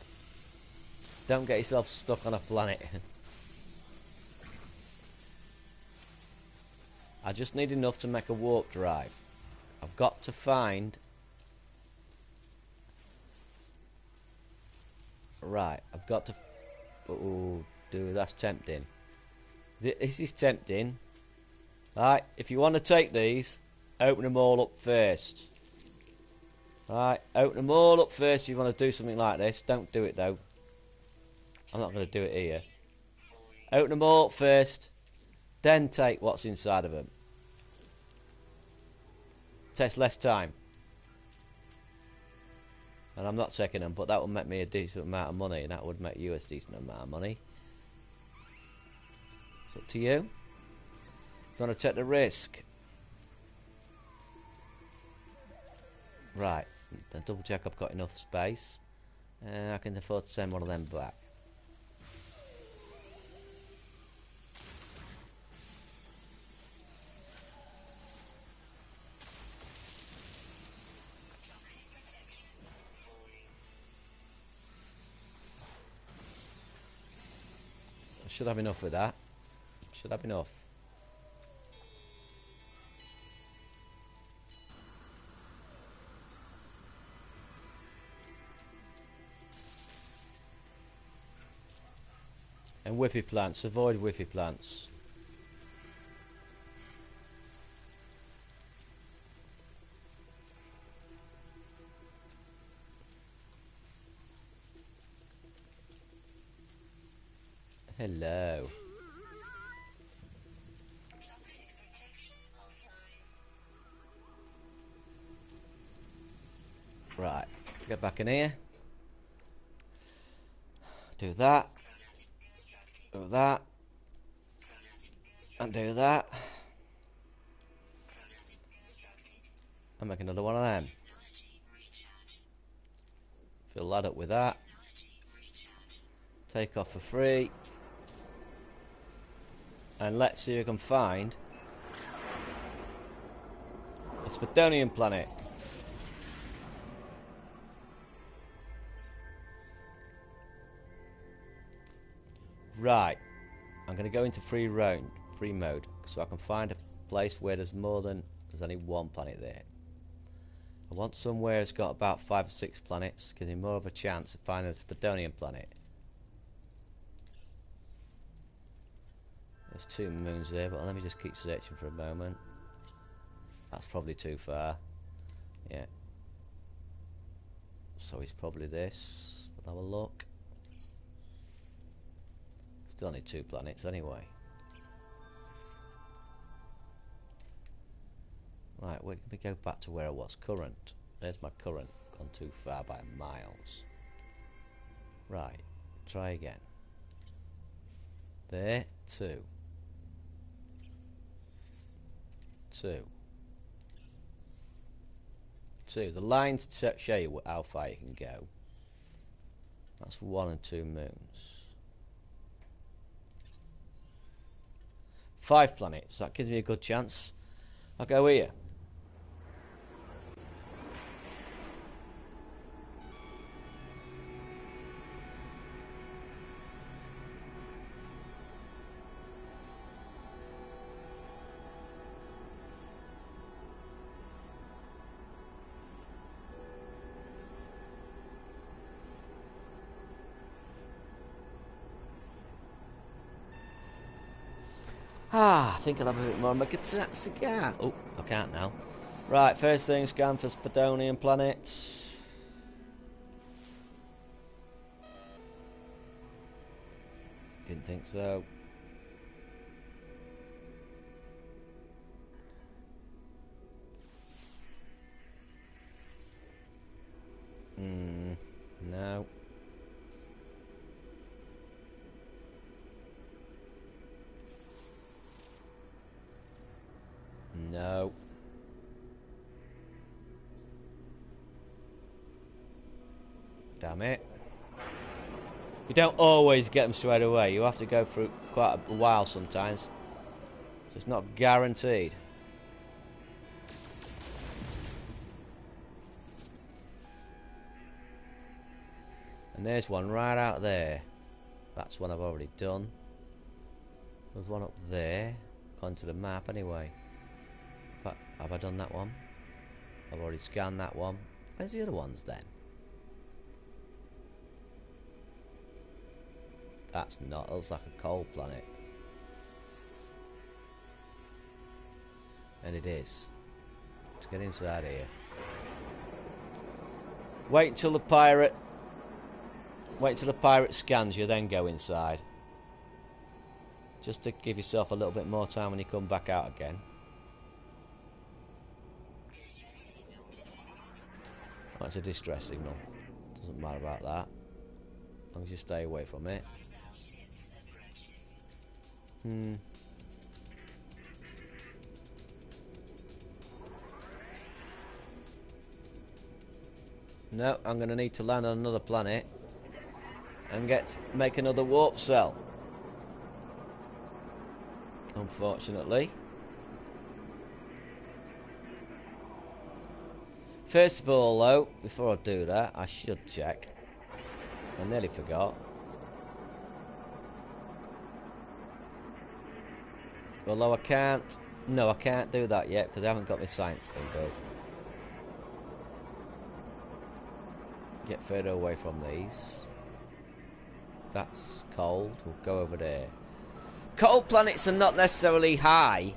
Don't get yourself stuck on a planet. I just need enough to make a warp drive. I've got to find... Right, I've got to... Oh, dude, that's tempting. This is tempting. Right, if you want to take these, open them all up first. Right, open them all up first if you want to do something like this. Don't do it though. I'm not going to do it here. Open them all up first, then take what's inside of them. Takes less time. And I'm not taking them, but that will make me a decent amount of money, and that would make you a decent amount of money. It's up to you. If you want to take the risk. Right. Then double check I've got enough space. I can afford to send one of them back. I should have enough with that. Should have enough. And whiffy plants. Avoid whiffy plants. Hello. Right. Get back in here. Do that. Do that. And do that. And make another one of them. Fill that up with that. Take off for free. And let's see if we can find a Spitonian planet. Right. I'm going to go into free range. free mode, so I can find a place where there's only one planet there. I want somewhere that's got about 5 or 6 planets, giving me more of a chance of finding the Plutonium planet. There's 2 moons there, but let me just keep searching for a moment. That's probably too far. Yeah. So it's probably this. We'll have a look. Still only 2 planets anyway. Right, let me go back to where I was. Current. There's my current. Gone too far by miles. Right. Try again. There. 2. 2. 2. The lines show you how far you can go. That's 1 and 2 moons. 5 planets. That gives me a good chance. I'll go here. I think I'll have a bit more of my cigar. Oh, I can't now. Right, first thing, scan for Plutonium planet. Didn't think so. No. No. Damn it. You don't always get them straight away. You have to go through quite a while sometimes. So it's not guaranteed. And there's one right out there. That's one I've already done. There's one up there. Gone to the map anyway. But have I done that one? I've already scanned that one. Where's the other ones then? That's not. It looks like a cold planet. And it is. Let's get inside here. Wait till the pirate. Wait till the pirate scans you, then go inside. Just to give yourself a little bit more time when you come back out again. Oh, it's a distress signal. Doesn't matter about that. As long as you stay away from it. No, I'm going to need to land on another planet and make another warp cell. Unfortunately. First of all, though, before I do that, I should check. I nearly forgot. Although I can't... No, I can't do that yet because I haven't got my science thing done. Get further away from these. That's cold. We'll go over there. Cold planets are not necessarily high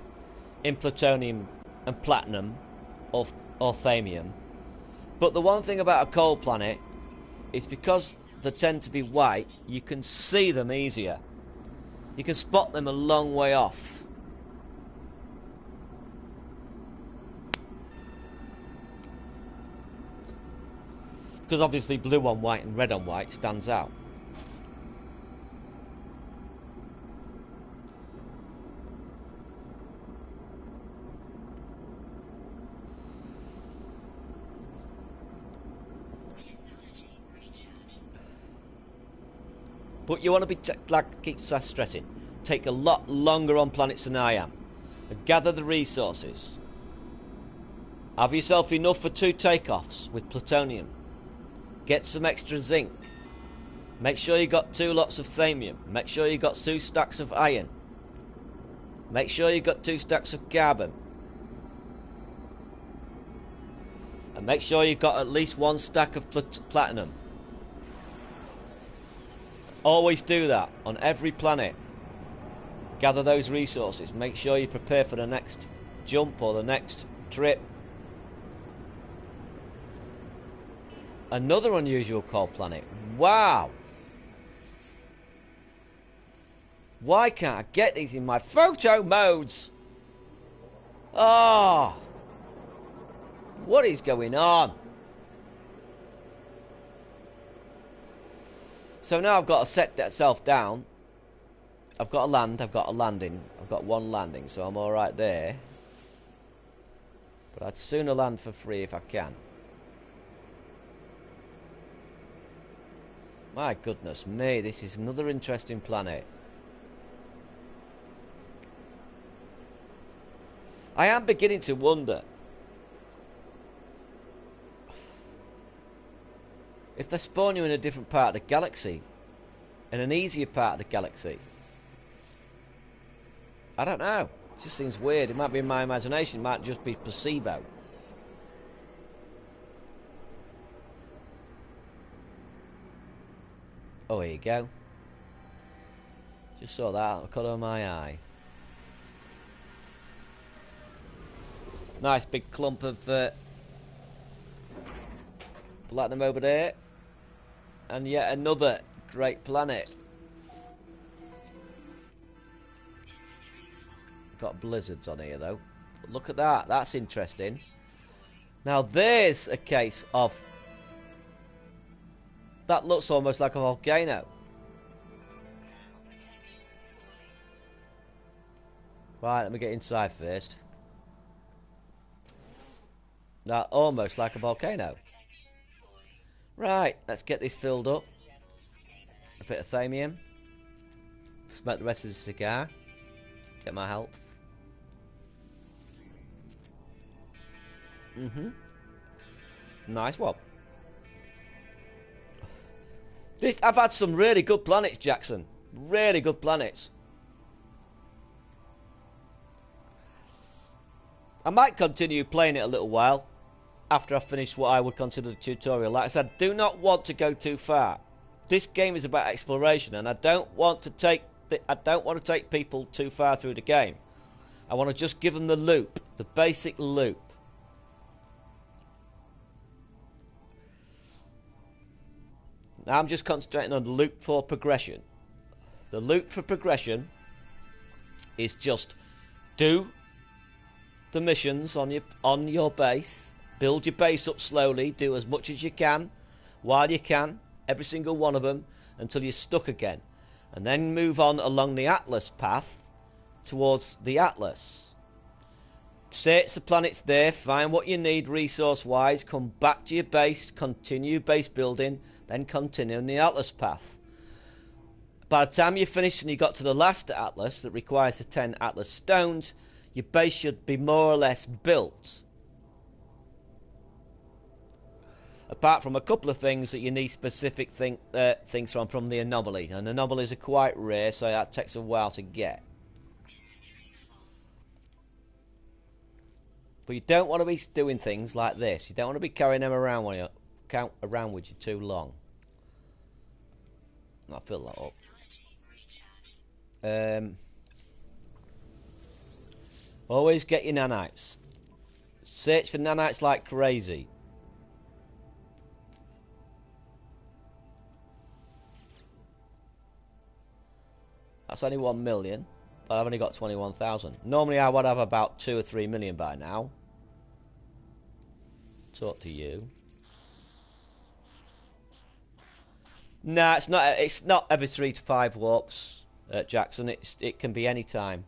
in plutonium and platinum or thamium. But the one thing about a cold planet is because they tend to be white, you can see them easier. You can spot them a long way off. Because obviously blue on white and red on white stands out. But you want to be, like keep stressing, take a lot longer on planets than I am. And gather the resources. Have yourself enough for 2 takeoffs with plutonium. Get some extra zinc. Make sure you got 2 lots of thamium. Make sure you got 2 stacks of iron. Make sure you've got 2 stacks of carbon. And make sure you've got at least 1 stack of platinum. Always do that on every planet. Gather those resources. Make sure you prepare for the next jump or the next trip. Another unusual cold planet. Wow. Why can't I get these in my photo modes? Ah. Oh. What is going on? So now I've got to set that down. I've got to land, I've got a landing. I've got 1 landing, so I'm alright there. But I'd sooner land for free if I can. My goodness me, this is another interesting planet. I am beginning to wonder if they spawn you in a different part of the galaxy, in an easier part of the galaxy. I don't know. It just seems weird. It might be in my imagination. It might just be placebo. Oh, here you go. Just saw that out of the corner of my eye. Nice big clump of platinum over there. And yet another great planet. Got blizzards on here though. But look at that. That's interesting. Now there's a case of... That looks almost like a volcano. Right, let me get inside first. That almost like a volcano. Right, let's get this filled up. A bit of thamium. Smoke the rest of the cigar. Get my health. Nice one. I've had some really good planets, Jackson. Really good planets. I might continue playing it a little while after I finish what I would consider the tutorial. Like I said, I do not want to go too far. This game is about exploration, and I don't want to take people too far through the game. I want to just give them the loop, the basic loop. Now I'm just concentrating on the loop for progression. The loop for progression is just do the missions on your base, build your base up slowly, do as much as you can while you can, every single one of them, until you're stuck again, and then move on along the Atlas path towards the Atlas. Search the planets there, find what you need resource wise, come back to your base, continue base building, then continue on the Atlas path. By the time you finish and you got to the last Atlas that requires the 10 Atlas stones, your base should be more or less built. Apart from a couple of things that you need specific things from the anomaly. And anomalies are quite rare, so that takes a while to get. But you don't want to be doing things like this. You don't want to be carrying them around with you too long. I'll fill that up. Always get your nanites. Search for nanites like crazy. That's only 1 million, but I've only got 21,000. Normally I would have about 2 or 3 million by now. Talk to you. Nah, it's not. It's not every 3 to 5 warps, Jackson. It can be any time.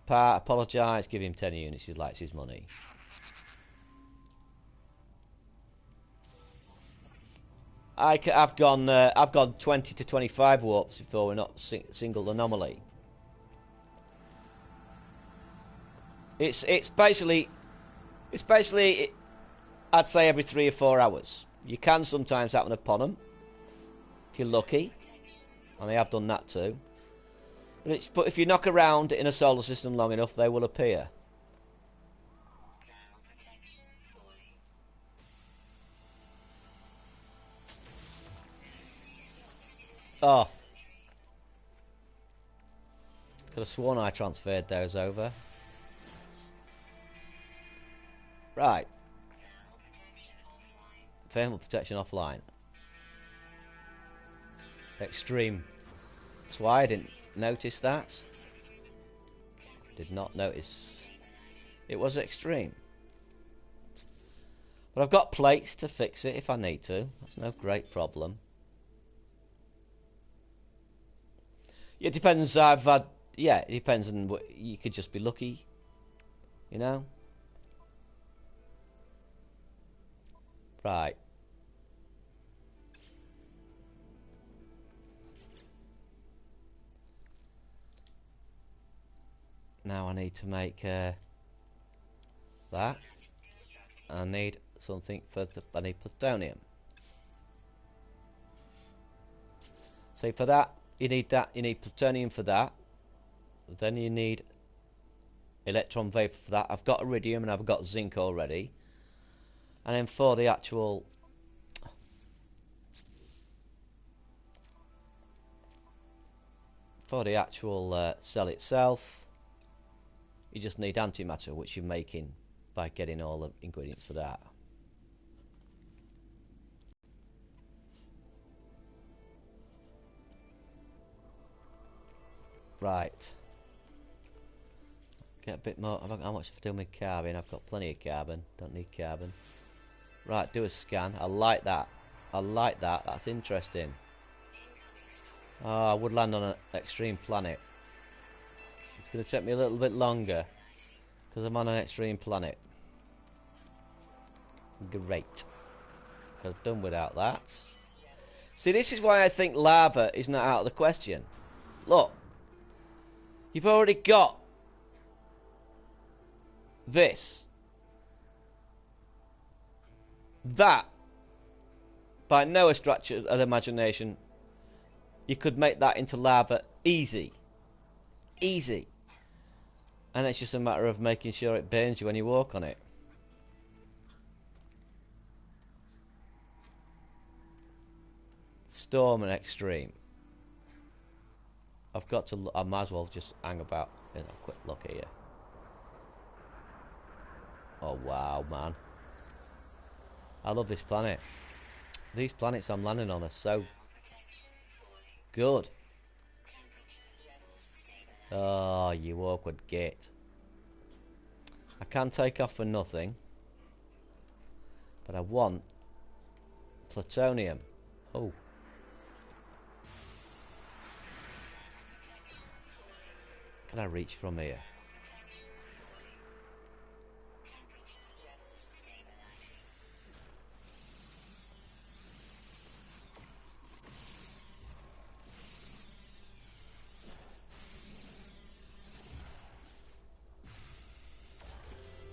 Apologise. Give him 10 units. He likes his money. I've gone 20 to 25 warps before we're not single anomaly. It's basically I'd say every 3 or 4 hours. You can sometimes happen upon them if you're lucky, and I have done that too. But if you knock around in a solar system long enough, they will appear. Thermal protection falling. Oh. Could have sworn I transferred those over. Right. Thermal protection offline. Extreme. That's why I didn't notice that. Did not notice. It was extreme. But I've got plates to fix it if I need to. That's no great problem. It depends. I've had. Yeah, it depends on what. You could just be lucky. You know? Right. Now I need to make that. I need something for the. I need plutonium. So for that, you need that. You need plutonium for that. Then you need electron vapor for that. I've got iridium and I've got zinc already. And then for the actual cell itself, you just need antimatter, which you're making by getting all the ingredients for that. Right. Get a bit more. How much have I done with carbon? I've got plenty of carbon. Don't need carbon. Right, do a scan. I like that. I like that. That's interesting. I would land on an extreme planet. It's going to take me a little bit longer because I'm on an extreme planet. Great. Could have done without that. See, this is why I think lava is not out of the question. Look. You've already got this. That, by no stretch of the imagination, you could make that into lava easy. Easy. And it's just a matter of making sure it burns you when you walk on it. Storm and extreme. I've got to. I might as well just hang about. Here's a quick look here. Oh wow, man! I love this planet. These planets I'm landing on are so good. Oh, you awkward git! I can take off for nothing, but I want plutonium. Oh. Can I reach from here?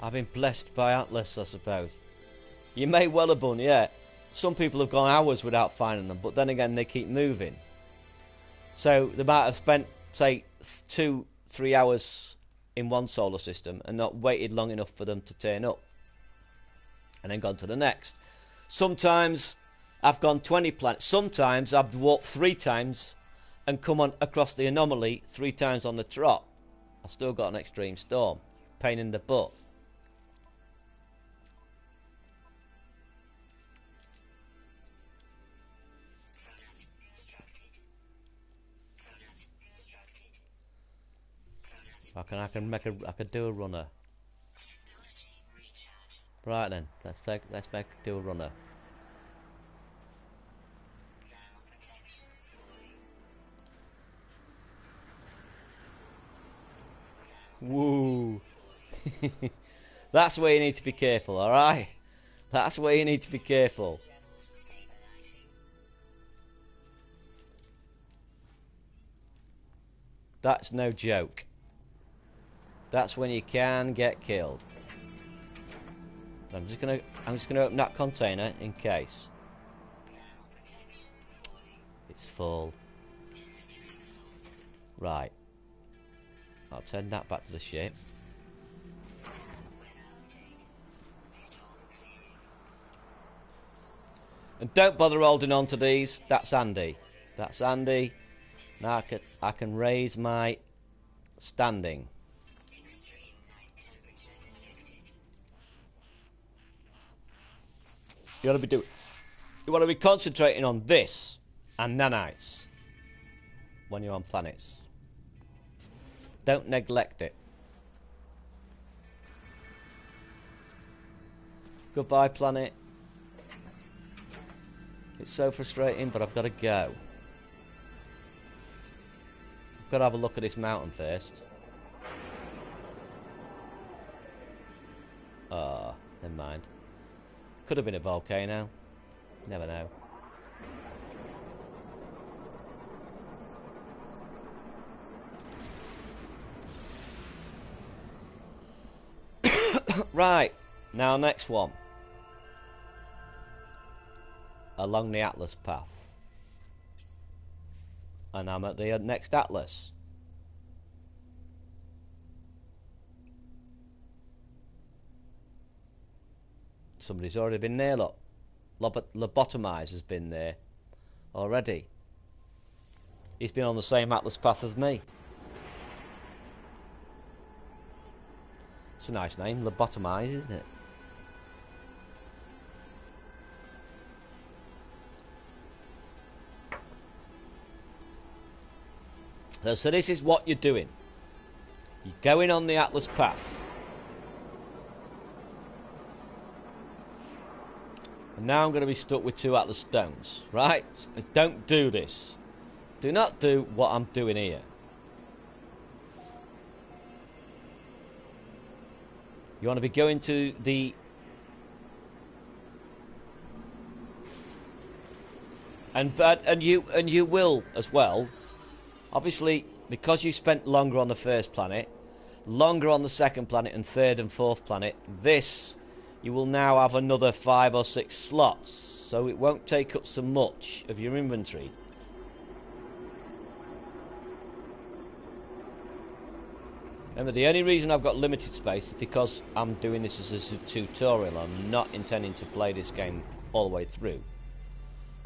I've been blessed by Atlas, I suppose. You may well have done, yeah. Some people have gone hours without finding them, but then again, they keep moving. So they might have spent, say, 2-3 hours in one solar system and not waited long enough for them to turn up. And then gone to the next. Sometimes I've gone 20 planets. Sometimes I've walked 3 times and come on across the anomaly 3 times on the trot. I've still got an extreme storm. Pain in the butt. I could do a runner. Right then, let's do a runner. Woo! That's where you need to be careful, alright? That's where you need to be careful. That's no joke. That's when you can get killed. I'm just gonna open that container in case. It's full. Right. I'll turn that back to the ship. And don't bother holding on to these. That's Andy. That's Andy. Now I can raise my standing. Extreme night temperature detected. You want to be concentrating on this and nanites when you're on planets. Don't neglect it. Goodbye, planet. It's so frustrating, but I've got to go. I've got to have a look at this mountain first. Oh, never mind. Could have been a volcano. Never know. Right, now next one. Along the Atlas path. And I'm at the next Atlas. Somebody's already been there, look. Lobotomize has been there already. He's been on the same Atlas path as me. It's a nice name, Lobotomize, isn't it? So this is what you're doing. You're going on the Atlas path. And now I'm going to be stuck with 2 Atlas stones, right? Don't do this. Do not do what I'm doing here. You want to be going to the... And you will as well. Obviously, because you spent longer on the first planet, longer on the second planet, and third and fourth planet, this, you will now have another 5 or 6 slots. So it won't take up so much of your inventory. Remember, the only reason I've got limited space is because I'm doing this as a tutorial. I'm not intending to play this game all the way through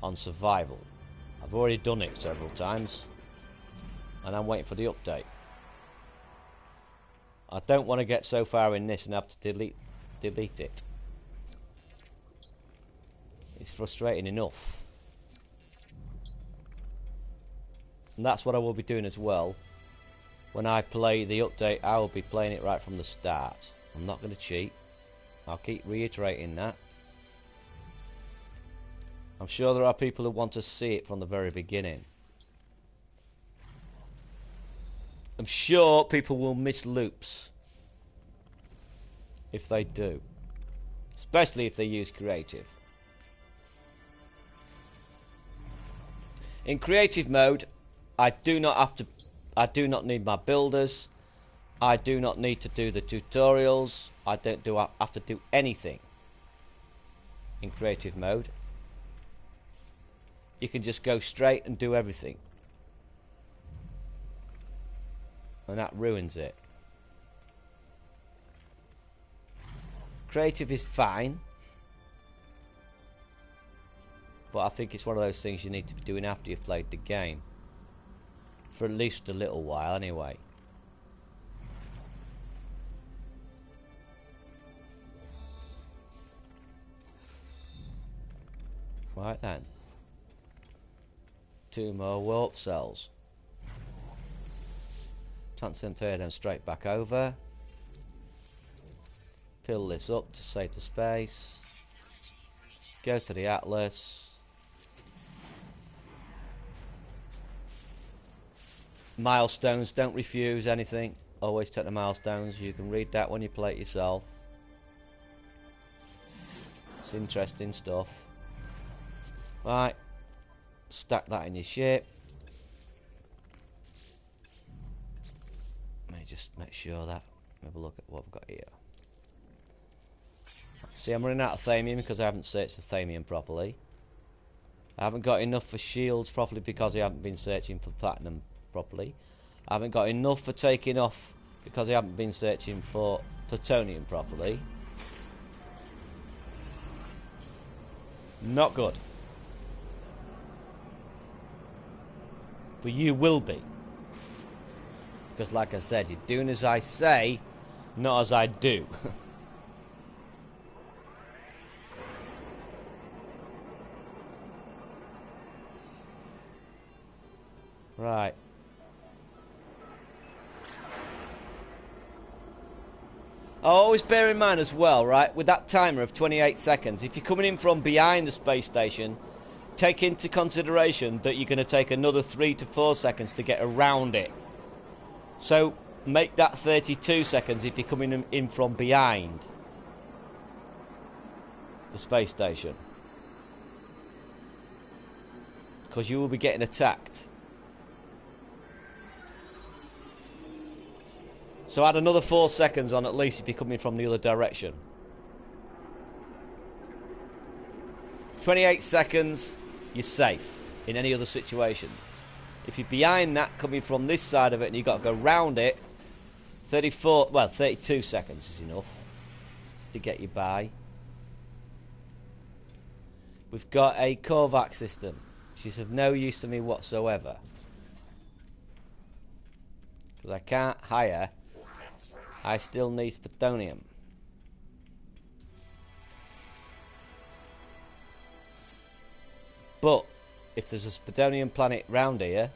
on survival. I've already done it several times, and I'm waiting for the update. I don't want to get so far in this and have to delete it. It's frustrating enough. And that's what I will be doing as well. When I play the update, I will be playing it right from the start. I'm not going to cheat. I'll keep reiterating that. I'm sure there are people who want to see it from the very beginning. I'm sure people will miss loops if they do. Especially if they use creative. In creative mode, I do not need my builders. I do not need to do the tutorials. I don't have to do anything in creative mode. You can just go straight and do everything. And that ruins it. Creative is fine. But I think it's one of those things you need to be doing after you've played the game. For at least a little while anyway. Right then. 2 more warp cells. Transfer them straight back over. Fill this up to save the space. Go to the Atlas. Milestones, don't refuse anything. Always take the milestones. You can read that when you play it yourself. It's interesting stuff. Right. Stack that in your ship. Let me just make sure that. Have a look at what we've got here. See, I'm running out of thamium because I haven't searched the thamium properly. I haven't got enough for shields properly because I haven't been searching for platinum properly. I haven't got enough for taking off because I haven't been searching for plutonium properly. Not good. But you will be. Because like I said, you're doing as I say, not as I do. Right. Always bear in mind as well, right, with that timer of 28 seconds, if you're coming in from behind the space station, take into consideration that you're going to take another 3 to 4 seconds to get around it. So make that 32 seconds if you're coming in from behind the space station. Because you will be getting attacked. So add another 4 seconds on at least if you're coming from the other direction. 28 seconds, you're safe in any other situations. If you're behind that, coming from this side of it, and you've got to go round it, 32 seconds is enough to get you by. We've got a Korvac system, which is of no use to me whatsoever. Because I can't hire. I still need plutonium. But if there's a plutonium planet round here,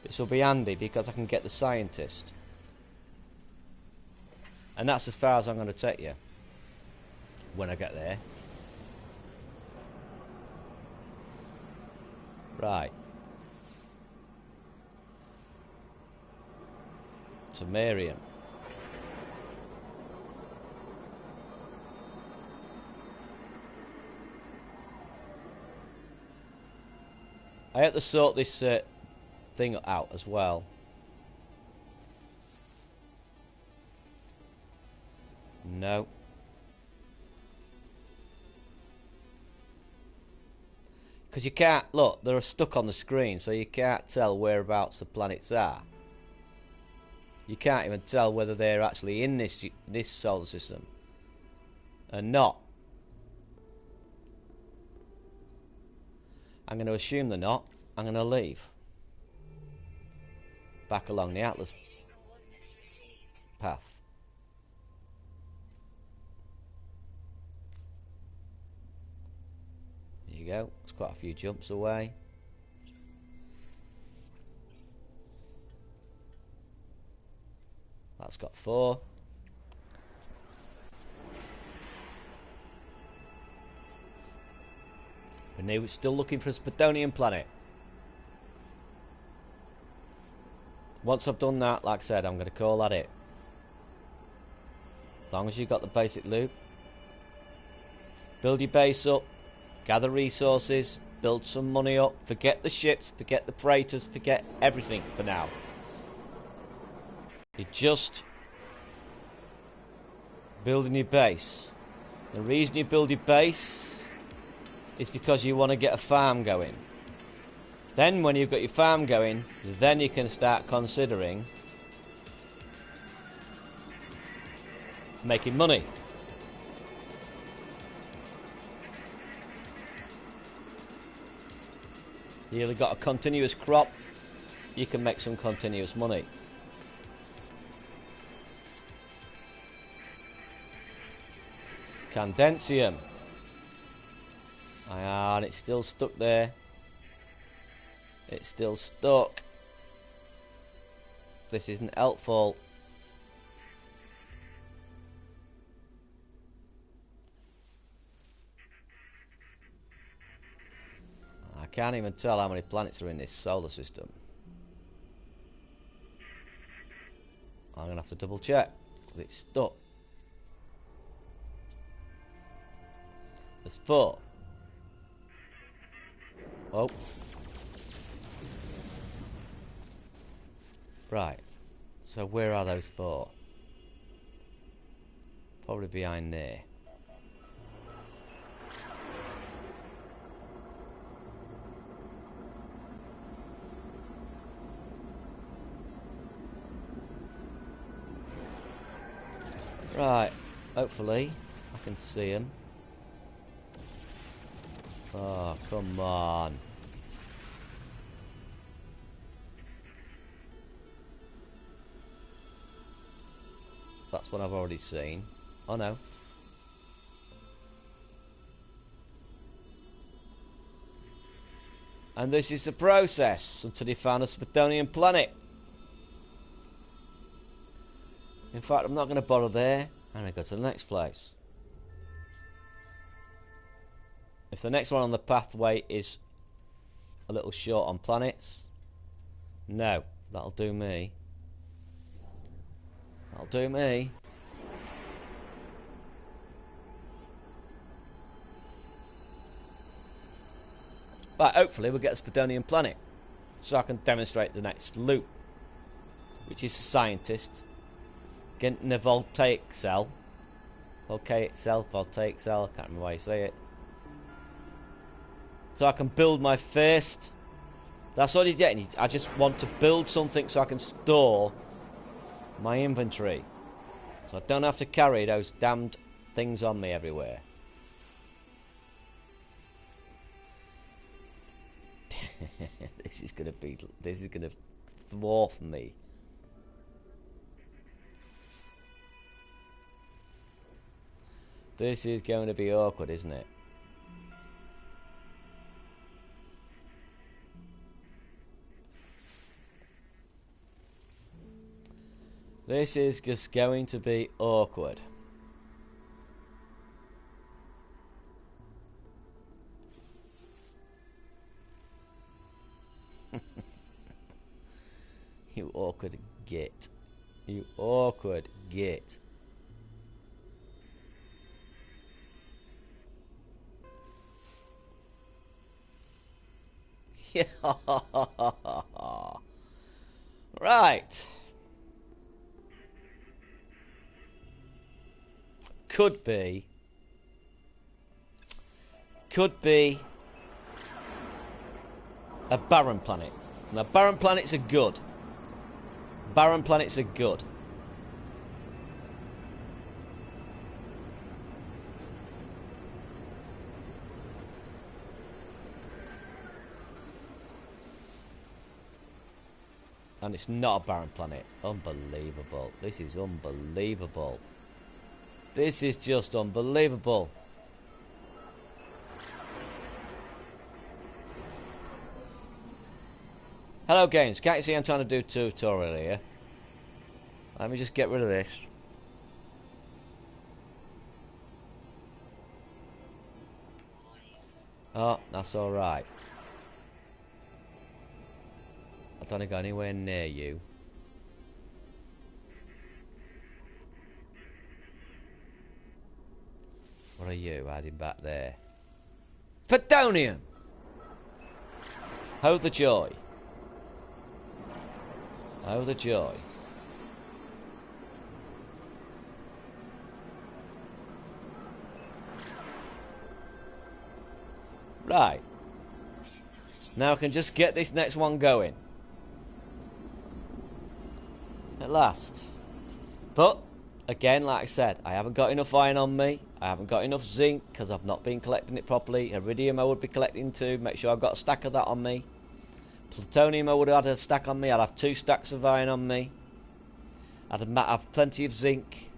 this will be handy because I can get the scientist. And that's as far as I'm going to take you when I get there. Right. Tamarian. I have to sort this thing out as well. No. Because you can't, look, they're stuck on the screen, so you can't tell whereabouts the planets are. You can't even tell whether they're actually in this solar system and not. I'm going to assume they're not. I'm going to leave. Back along the Atlas path. There you go. It's quite a few jumps away. That's got 4. But now it's still looking for a plutonium planet. Once I've done that, like I said, I'm going to call that it. As long as you've got the basic loot. Build your base up. Gather resources. Build some money up. Forget the ships. Forget the freighters. Forget everything for now. You're just building your base. The reason you build your base is because you want to get a farm going. Then when you've got your farm going, then you can start considering making money. You've either got a continuous crop, you can make some continuous money. Condensium. And it's still stuck there. It's still stuck. This isn't helpful. I can't even tell how many planets are in this solar system. I'm going to have to double check. It's stuck. There's 4. Oh. Right. So where are those 4? Probably behind there. Right, hopefully I can see him. Oh, come on. That's what I've already seen. Oh no. And this is the process until they found a Spitonian planet. In fact, I'm not going to bother there. I'm going to go to the next place. If the next one on the pathway is a little short on planets, no, that'll do me. That'll do me. Right, hopefully we'll get a Spitonian planet so I can demonstrate the next loop, which is a scientist getting a voltaic cell. Voltaic cell, I can't remember why you say it. So I can build my first. That's all you're getting. I just want to build something so I can store my inventory. So I don't have to carry those damned things on me everywhere. This is gonna dwarf me. This is going to be awkward, isn't it? This is just going to be awkward. You awkward git. You awkward git. Right. Could be a barren planet. Now, barren planets are good. Barren planets are good. And it's not a barren planet. Unbelievable. This is unbelievable. This is just unbelievable. Hello games, can't you see I'm trying to do a tutorial here? Let me just get rid of this. Oh, that's alright. I don't go anywhere near you. What are you hiding back there? Plutonium! Oh the joy. Oh the joy. Right. Now I can just get this next one going. At last. But, again, like I said, I haven't got enough iron on me. I haven't got enough zinc because I've not been collecting it properly. Iridium I would be collecting too. Make sure I've got a stack of that on me. Plutonium I would have had a stack on me. I'd have 2 stacks of iron on me. I'd have plenty of zinc.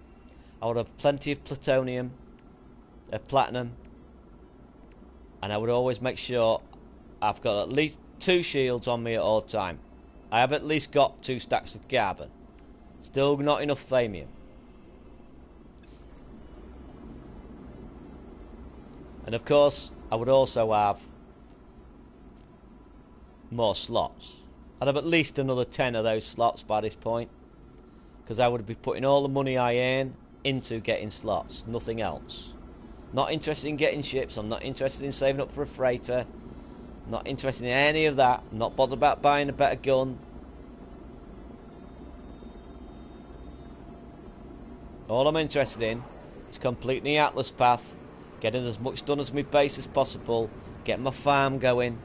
I would have plenty of plutonium. Platinum. And I would always make sure I've got at least 2 shields on me at all time. I have at least got 2 stacks of carbon. Still not enough thamium. And of course, I would also have more slots. I'd have at least another 10 of those slots by this point. Because I would be putting all the money I earn into getting slots. Nothing else. Not interested in getting ships. I'm not interested in saving up for a freighter. Not interested in any of that. I'm not bothered about buying a better gun. All I'm interested in is completing the Atlas path, getting as much done as my base as possible, getting my farm going,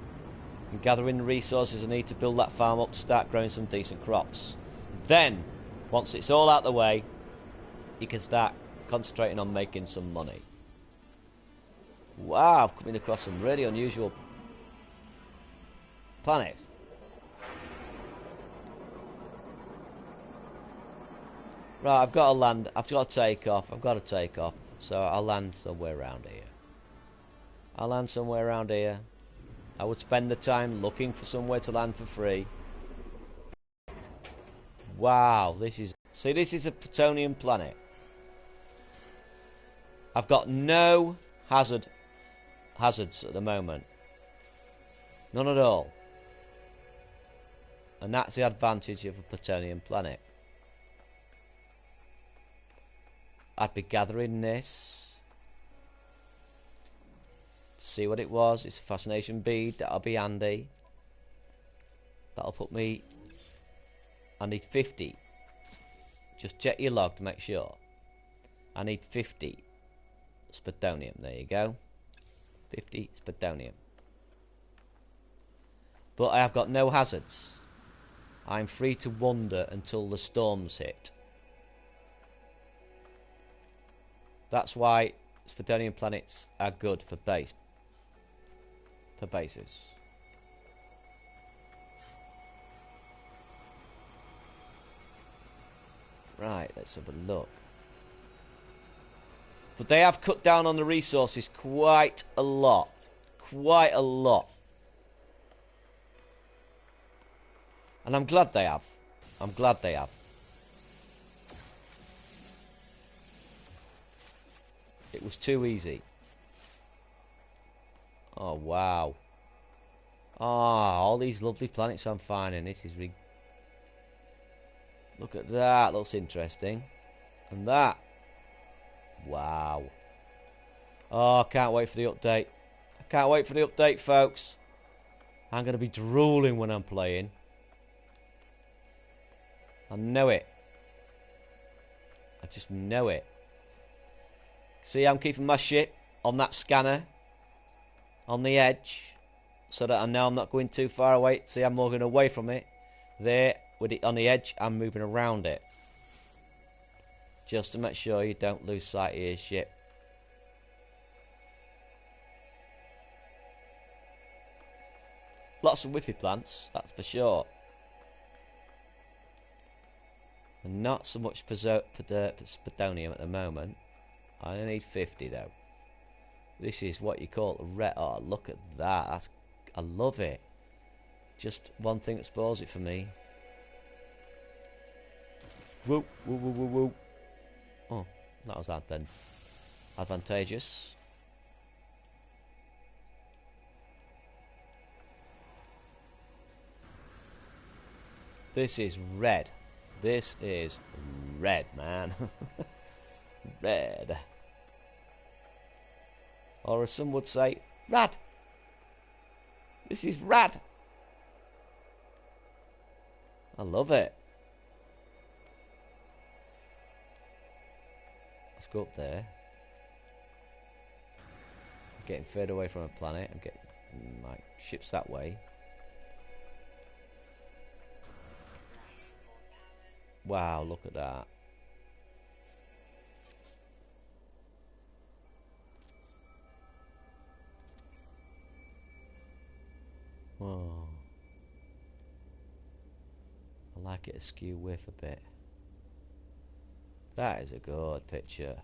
and gathering the resources I need to build that farm up to start growing some decent crops. Then, once it's all out the way, you can start concentrating on making some money. Wow, I've come across some really unusual planets. Right, I've got to land. I've got to take off. I've got to take off. So I'll land somewhere around here. I'll land somewhere around here. I would spend the time looking for somewhere to land for free. Wow, this is... See, this is a plutonium planet. I've got no hazards at the moment. None at all. And that's the advantage of a plutonium planet. I'd be gathering this to see what it was. It's a fascination bead. That'll be handy. That'll put me... I need 50. Just check your log to make sure. I need 50 spadonium. There you go. 50 spadonium. But I have got no hazards. I'm free to wander until the storms hit. That's why spadonium planets are good for bases. Right, let's have a look. But they have cut down on the resources quite a lot. Quite a lot. And I'm glad they have. I'm glad they have. It was too easy. Oh, wow. Ah, all these lovely planets I'm finding. This is... Look at that. Looks interesting. And that. Wow. Oh, I can't wait for the update. I can't wait for the update, folks. I'm going to be drooling when I'm playing. I know it. I just know it. See, I'm keeping my ship on that scanner. On the edge. So that I know I'm not going too far away. See, I'm moving away from it. There, with it on the edge, I'm moving around it. Just to make sure you don't lose sight of your ship. Lots of whiffy plants, that's for sure. And not so much for spadonium at the moment. I only need 50 though. This is what you call a red. Oh, look at that. I love it. Just one thing that spoils it for me. Woo, woo, woo, woo, woo. Oh, that was advantageous. This is red. This is red, man. Red. Or as some would say, rad. This is rad. I love it. Let's go up there. I'm getting further away from a planet. I'm getting my ship's that way. Wow, look at that. Whoa. I like it askew whiff a bit. That is a good picture.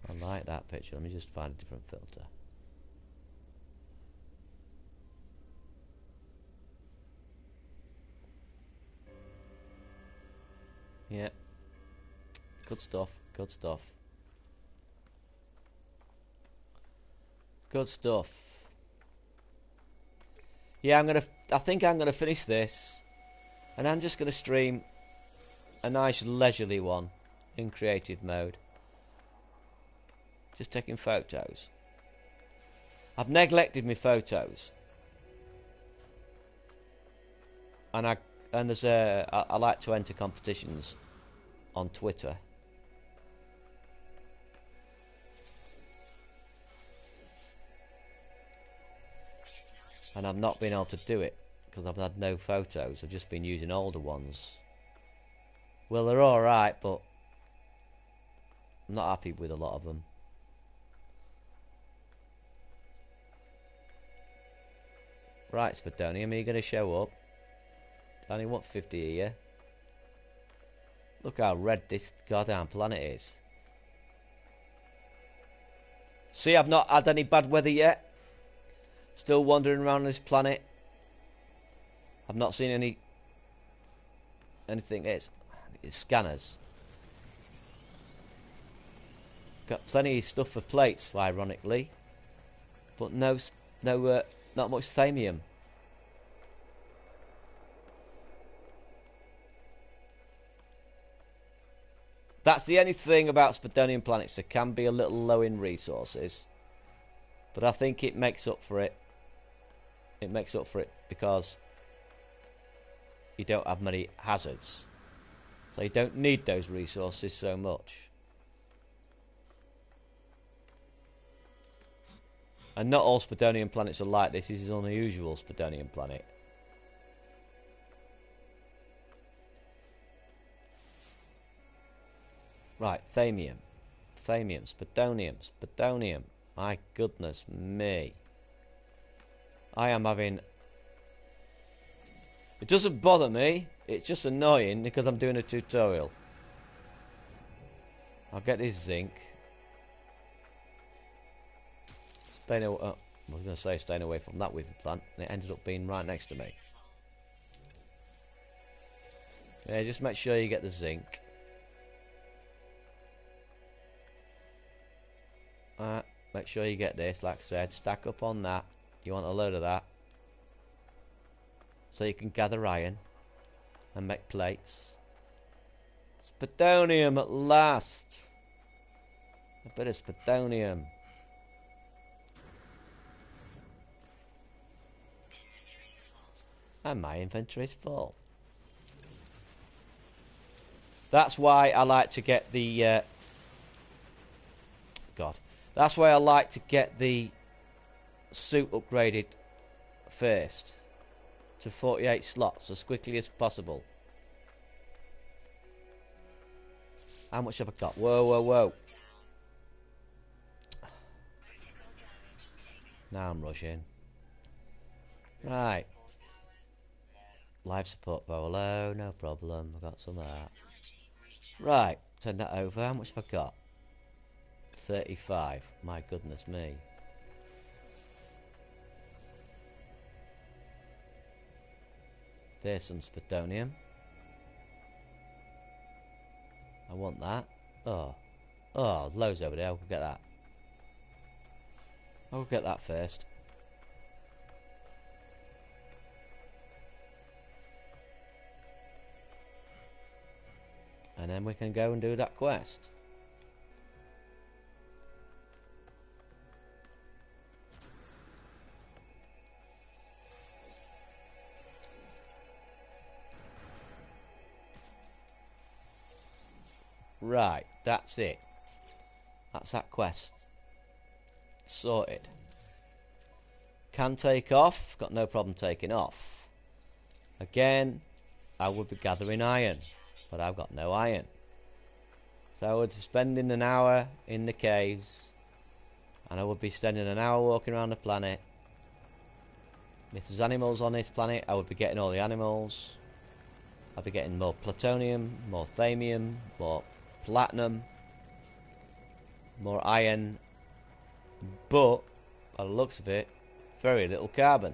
I like that picture. Let me just find a different filter. Yeah. Good stuff. Good stuff. Good stuff. Yeah, I think I'm gonna finish this, and I'm just gonna stream a nice leisurely one in creative mode. Just taking photos. I've neglected my photos, and I like to enter competitions on Twitter. And I've not been able to do it because I've had no photos. I've just been using older ones. Well, they're alright, but I'm not happy with a lot of them. Right, Spadonium, are you going to show up? I only want 50 a year. Look how red this goddamn planet is. See, I've not had any bad weather yet. Still wandering around this planet. I've not seen anything. It's scanners. Got plenty of stuff for plates, ironically, but not much thamium. That's the only thing about Spadonian planets. They can be a little low in resources, but I think it makes up for it. It makes up for it because you don't have many hazards, so you don't need those resources so much. And not all Spadonian planets are like this. This is an unusual Spadonian planet. Right, thamium, Spadonium. My goodness me. I am having... It doesn't bother me. It's just annoying because I'm doing a tutorial. I'll get this zinc. I was going to say staying away from that wither plant, and it ended up being right next to me. Yeah, just make sure you get the zinc. Make sure you get this, like I said, stack up on that. You want a load of that. So you can gather iron and make plates. Spadonium at last! A bit of Spadonium. And my inventory's full. That's why I like to get the... That's why I like to get the suit upgraded first to 48 slots as quickly as possible. How much have I got? Whoa. Now I'm rushing. Right. Life support power low, no problem. I've got some of that. Right, turn that over. How much have I got? 35. My goodness me. There's some Spadonium. I want that. Oh, loads over there. I'll get that. I'll get that first. And then we can go and do that quest. Right, that's it. That's that quest. Sorted. Can take off. Got no problem taking off. Again, I would be gathering iron, but I've got no iron. So I would be spending an hour in the caves, and I would be spending an hour walking around the planet. If there's animals on this planet, I would be getting all the animals. I'd be getting more plutonium, more thamium, more platinum, more iron, but by the looks of it, very little carbon.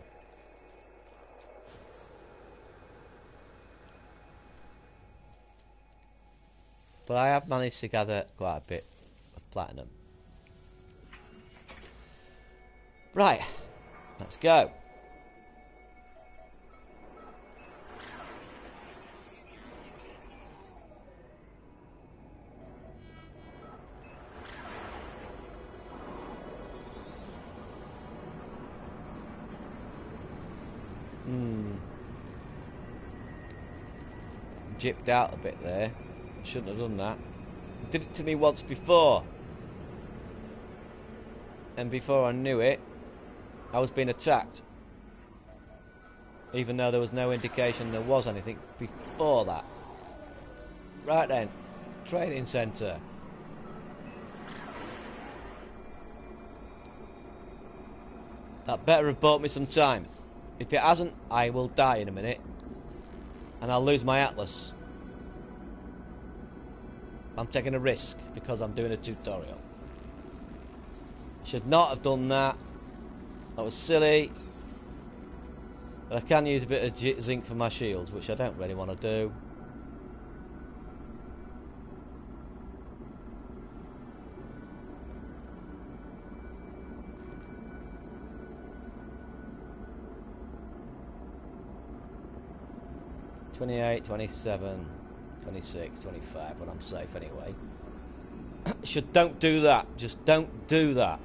But I have managed to gather quite a bit of platinum. Right, let's go. Gypped out a bit there. Shouldn't have done that. Did it to me once before. And before I knew it, I was being attacked. Even though there was no indication there was anything before that. Right then. Training centre. That better have bought me some time. If it hasn't, I will die in a minute. And I'll lose my Atlas. I'm taking a risk because I'm doing a tutorial. Should not have done that. That was silly. But I can use a bit of zinc for my shields, which I don't really want to do. $28, $27, $26, $25, but I'm safe anyway. Don't do that. Just don't do that.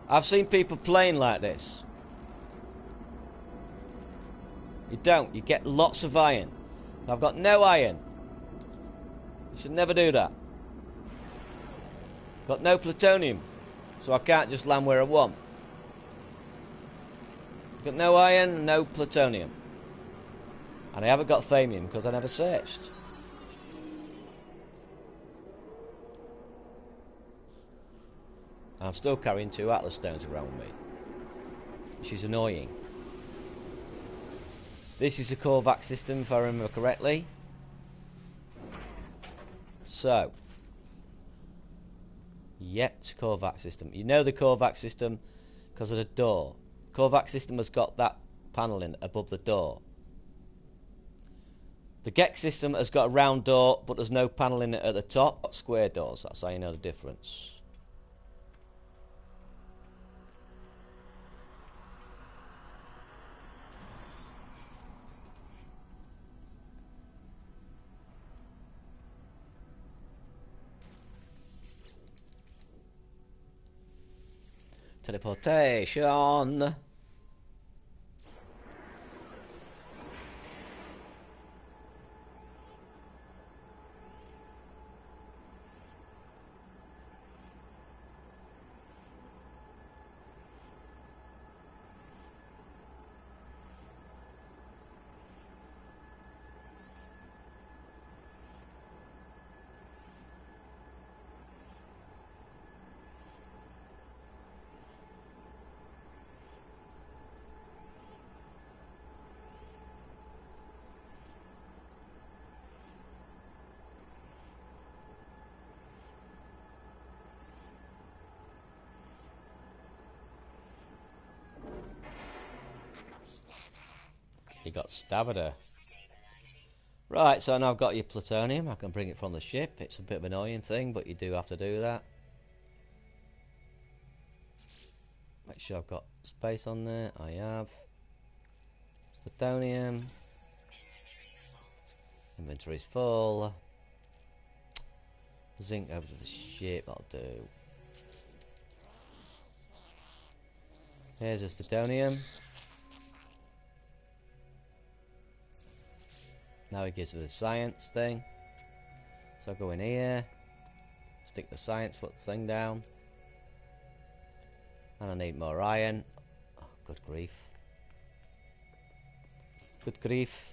I've seen people playing like this. You don't. You get lots of iron. I've got no iron. You should never do that. Got no plutonium, so I can't just land where I want. Got no iron, no plutonium. And I haven't got thamium because I never searched. I'm still carrying 2 Atlas stones around with me, which is annoying. This is a Korvax system, if I remember correctly. So, yep, it's a Korvax system. You know the Korvax system because of the door. Korvax system has got that panelling above the door. The Gex system has got a round door, but there's no panelling at the top. Square doors, that's how you know the difference. Teleportation. You got stabbed her. Right, so now I've got your plutonium. I can bring it from the ship. It's a bit of an annoying thing, but you do have to do that. Make sure I've got space on there. I have. Plutonium. Inventory's full. Zinc over to the ship. That'll do. Here's this plutonium. Now he gives me the science thing. So I go in here, stick the science thing down. And I need more iron. Oh, good grief. Good grief.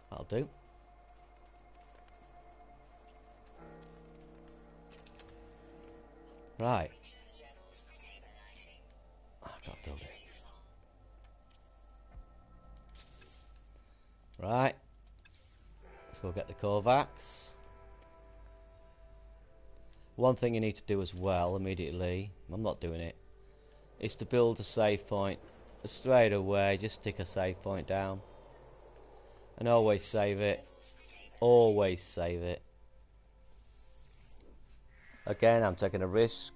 That'll do. Right. Oh, I can't build it. Right. Let's go get the Korvax. One thing you need to do as well immediately, I'm not doing it, is to build a save point. Straight away, just stick a save point down. And always save it. Always save it. Again, I'm taking a risk.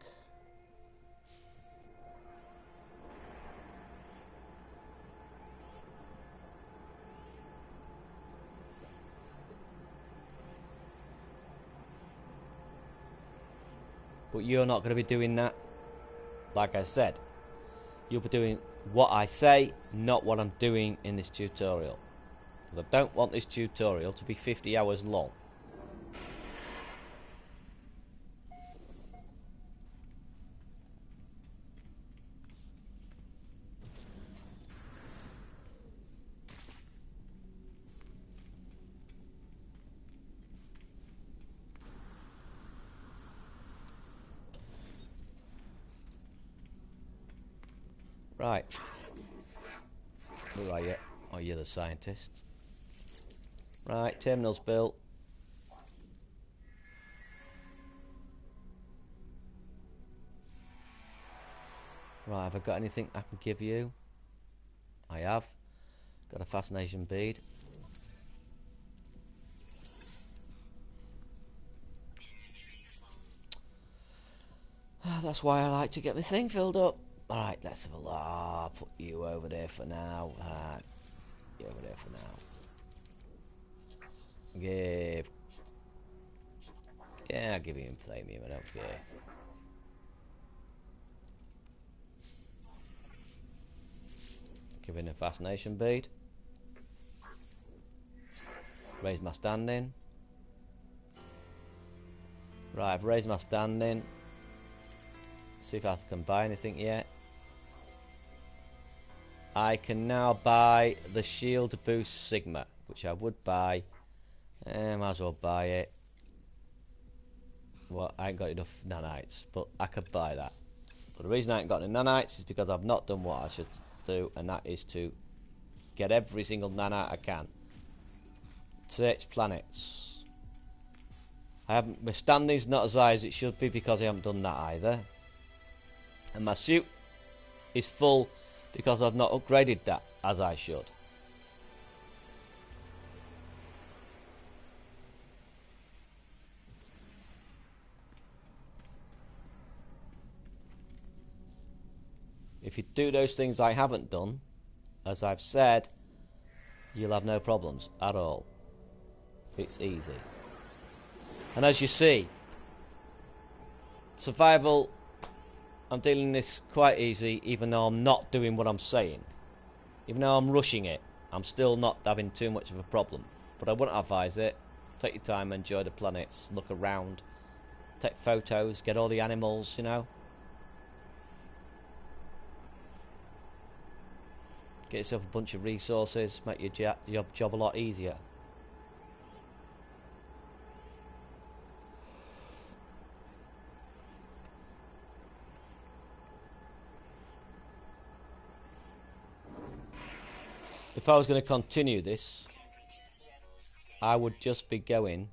But you're not going to be doing that. Like I said, you'll be doing what I say, not what I'm doing in this tutorial. Because I don't want this tutorial to be 50 hours long. Right. Who are you? Oh, you're the scientist. Right, terminal's built. Right, have I got anything I can give you? I have. Got a fascination bead. That's why I like to get my thing filled up. Alright, let's have a look. I'll put you over there for now. You over there for now. Give. Yeah, I'll give him Flamium, I don't care. Give him a fascination bead. Raise my standing. Right, I've raised my standing. See if I can buy anything yet. I can now buy the shield boost Sigma, which I would buy. Might as well buy it. Well, I ain't got enough nanites, but I could buy that. But the reason I ain't got any nanites is because I've not done what I should do, and that is to get every single nanite I can. Search planets. I haven't. My standing's not as high as it should be because I haven't done that either. And my suit is full because I've not upgraded that as I should. If you do those things I haven't done, as I've said, you'll have no problems at all. It's easy. And as you see, survival, I'm dealing this quite easy, even though I'm not doing what I'm saying. Even though I'm rushing it, I'm still not having too much of a problem. But I wouldn't advise it. Take your time, enjoy the planets, look around, take photos, get all the animals, you know. Get yourself a bunch of resources, make your job a lot easier. If I was going to continue this, I would just be going.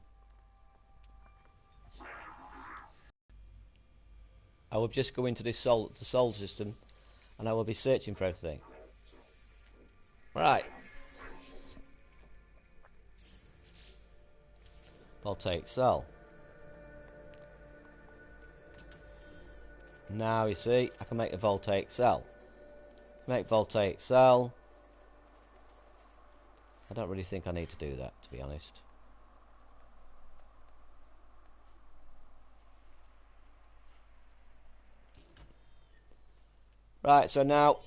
I would just go into this the solar system, and I will be searching for everything. Right. Voltaic cell. Now you see, I can make a voltaic cell. Make voltaic cell. I don't really think I need to do that, to be honest. Right, so now,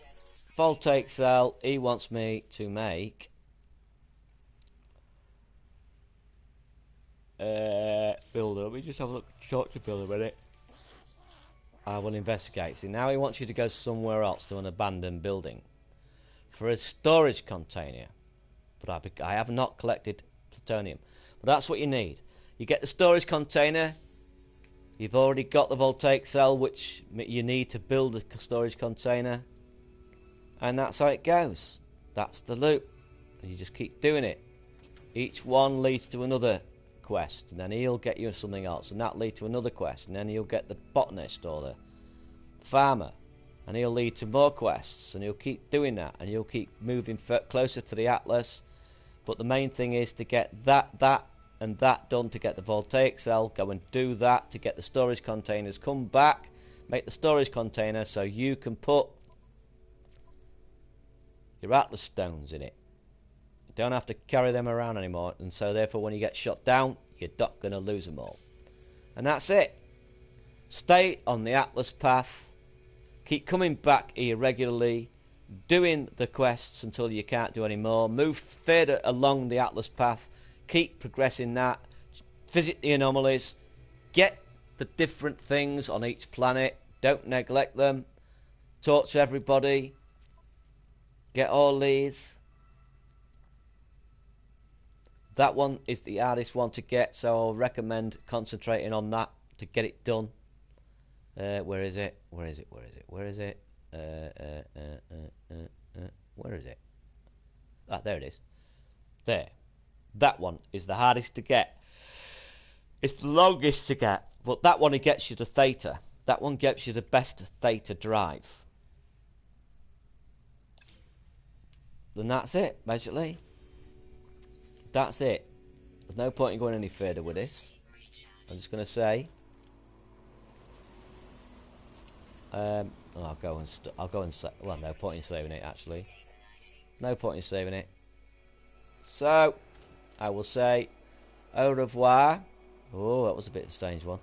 voltaic cell, he wants me to make builder. Let me just have a look, talk to builder a minute. I will investigate. See, now he wants you to go somewhere else to an abandoned building for a storage container. But I have not collected plutonium. But that's what you need. You get the storage container. You've already got the voltaic cell, which you need to build a storage container. And that's how it goes. That's the loop. And you just keep doing it. Each one leads to another quest. And then he'll get you something else. And that leads to another quest. And then you'll get the botanist or the farmer. And he'll lead to more quests. And he'll keep doing that. And you'll keep moving closer to the Atlas. But the main thing is to get that and that done to get the voltaic cell. Go and do that to get the storage containers. Come back, make the storage container so you can put your Atlas stones in it. You don't have to carry them around anymore, and so therefore when you get shot down, you're not going to lose them all. And that's it. Stay on the Atlas path. Keep coming back here regularly, doing the quests until you can't do any more. Move further along the Atlas path. Keep progressing that. Visit the anomalies. Get the different things on each planet. Don't neglect them. Talk to everybody. Get all these. That one is the hardest one to get, so I'll recommend concentrating on that to get it done. Where is it? Where is it? Where is it? Where is it? Where is it? Ah, there it is. There. That one is the hardest to get. It's the longest to get, but that one, it gets you to Theta. That one gets you the best Theta drive. Then that's it, basically. That's it. There's no point in going any further with this. I'm just going to say... I'll go and well, no point in saving it, actually. No point in saving it. So, I will say au revoir. Oh, that was a bit of a strange one.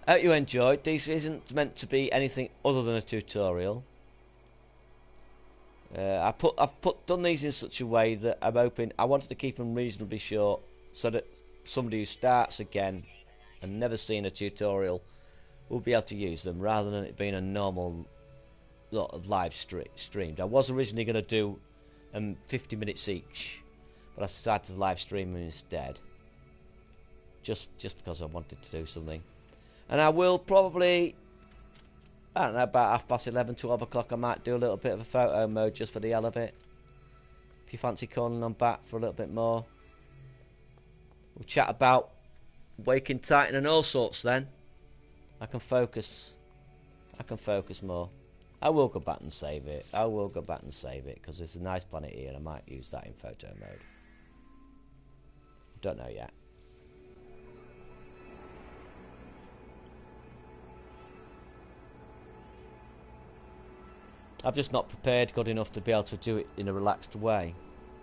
Hope you enjoyed. This isn't meant to be anything other than a tutorial. I've done these in such a way that I'm hoping I wanted to keep them reasonably short, so that somebody who starts again and never seen a tutorial will be able to use them, rather than it being a normal lot of live streamed. I was originally going to do 50 minutes each, but I decided to live stream them instead, just because I wanted to do something. And I will probably, I don't know, about 11:30, 12 o'clock, I might do a little bit of a photo mode just for the hell of it. If you fancy calling on back for a little bit more, we'll chat about Waking Titan and all sorts then. I can focus more. I will go back and save it. Because there's a nice planet here and I might use that in photo mode. Don't know yet. I've just not prepared good enough to be able to do it in a relaxed way.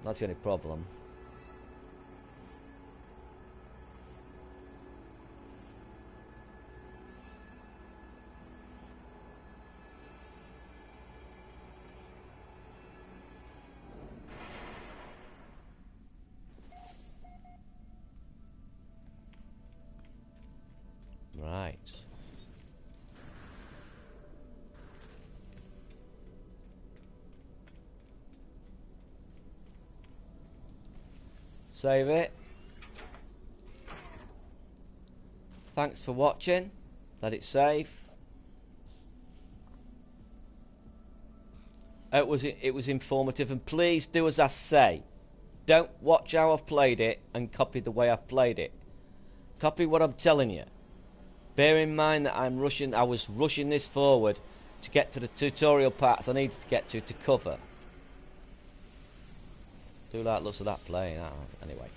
That's the only problem. Right. Save it. Thanks for watching. Let it save. It was informative, and please do as I say. Don't watch how I've played it and copy the way I've played it. Copy what I'm telling you. Bear in mind that I was rushing this forward to get to the tutorial parts I needed to get to cover. Do like lots of that playing. Anyway.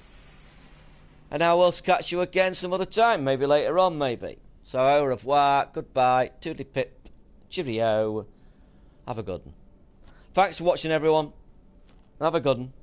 And I will catch you again some other time. Maybe later on, maybe. So, au revoir. Goodbye. Toodly pip. Cheerio. Have a good one. Thanks for watching, everyone. Have a good one.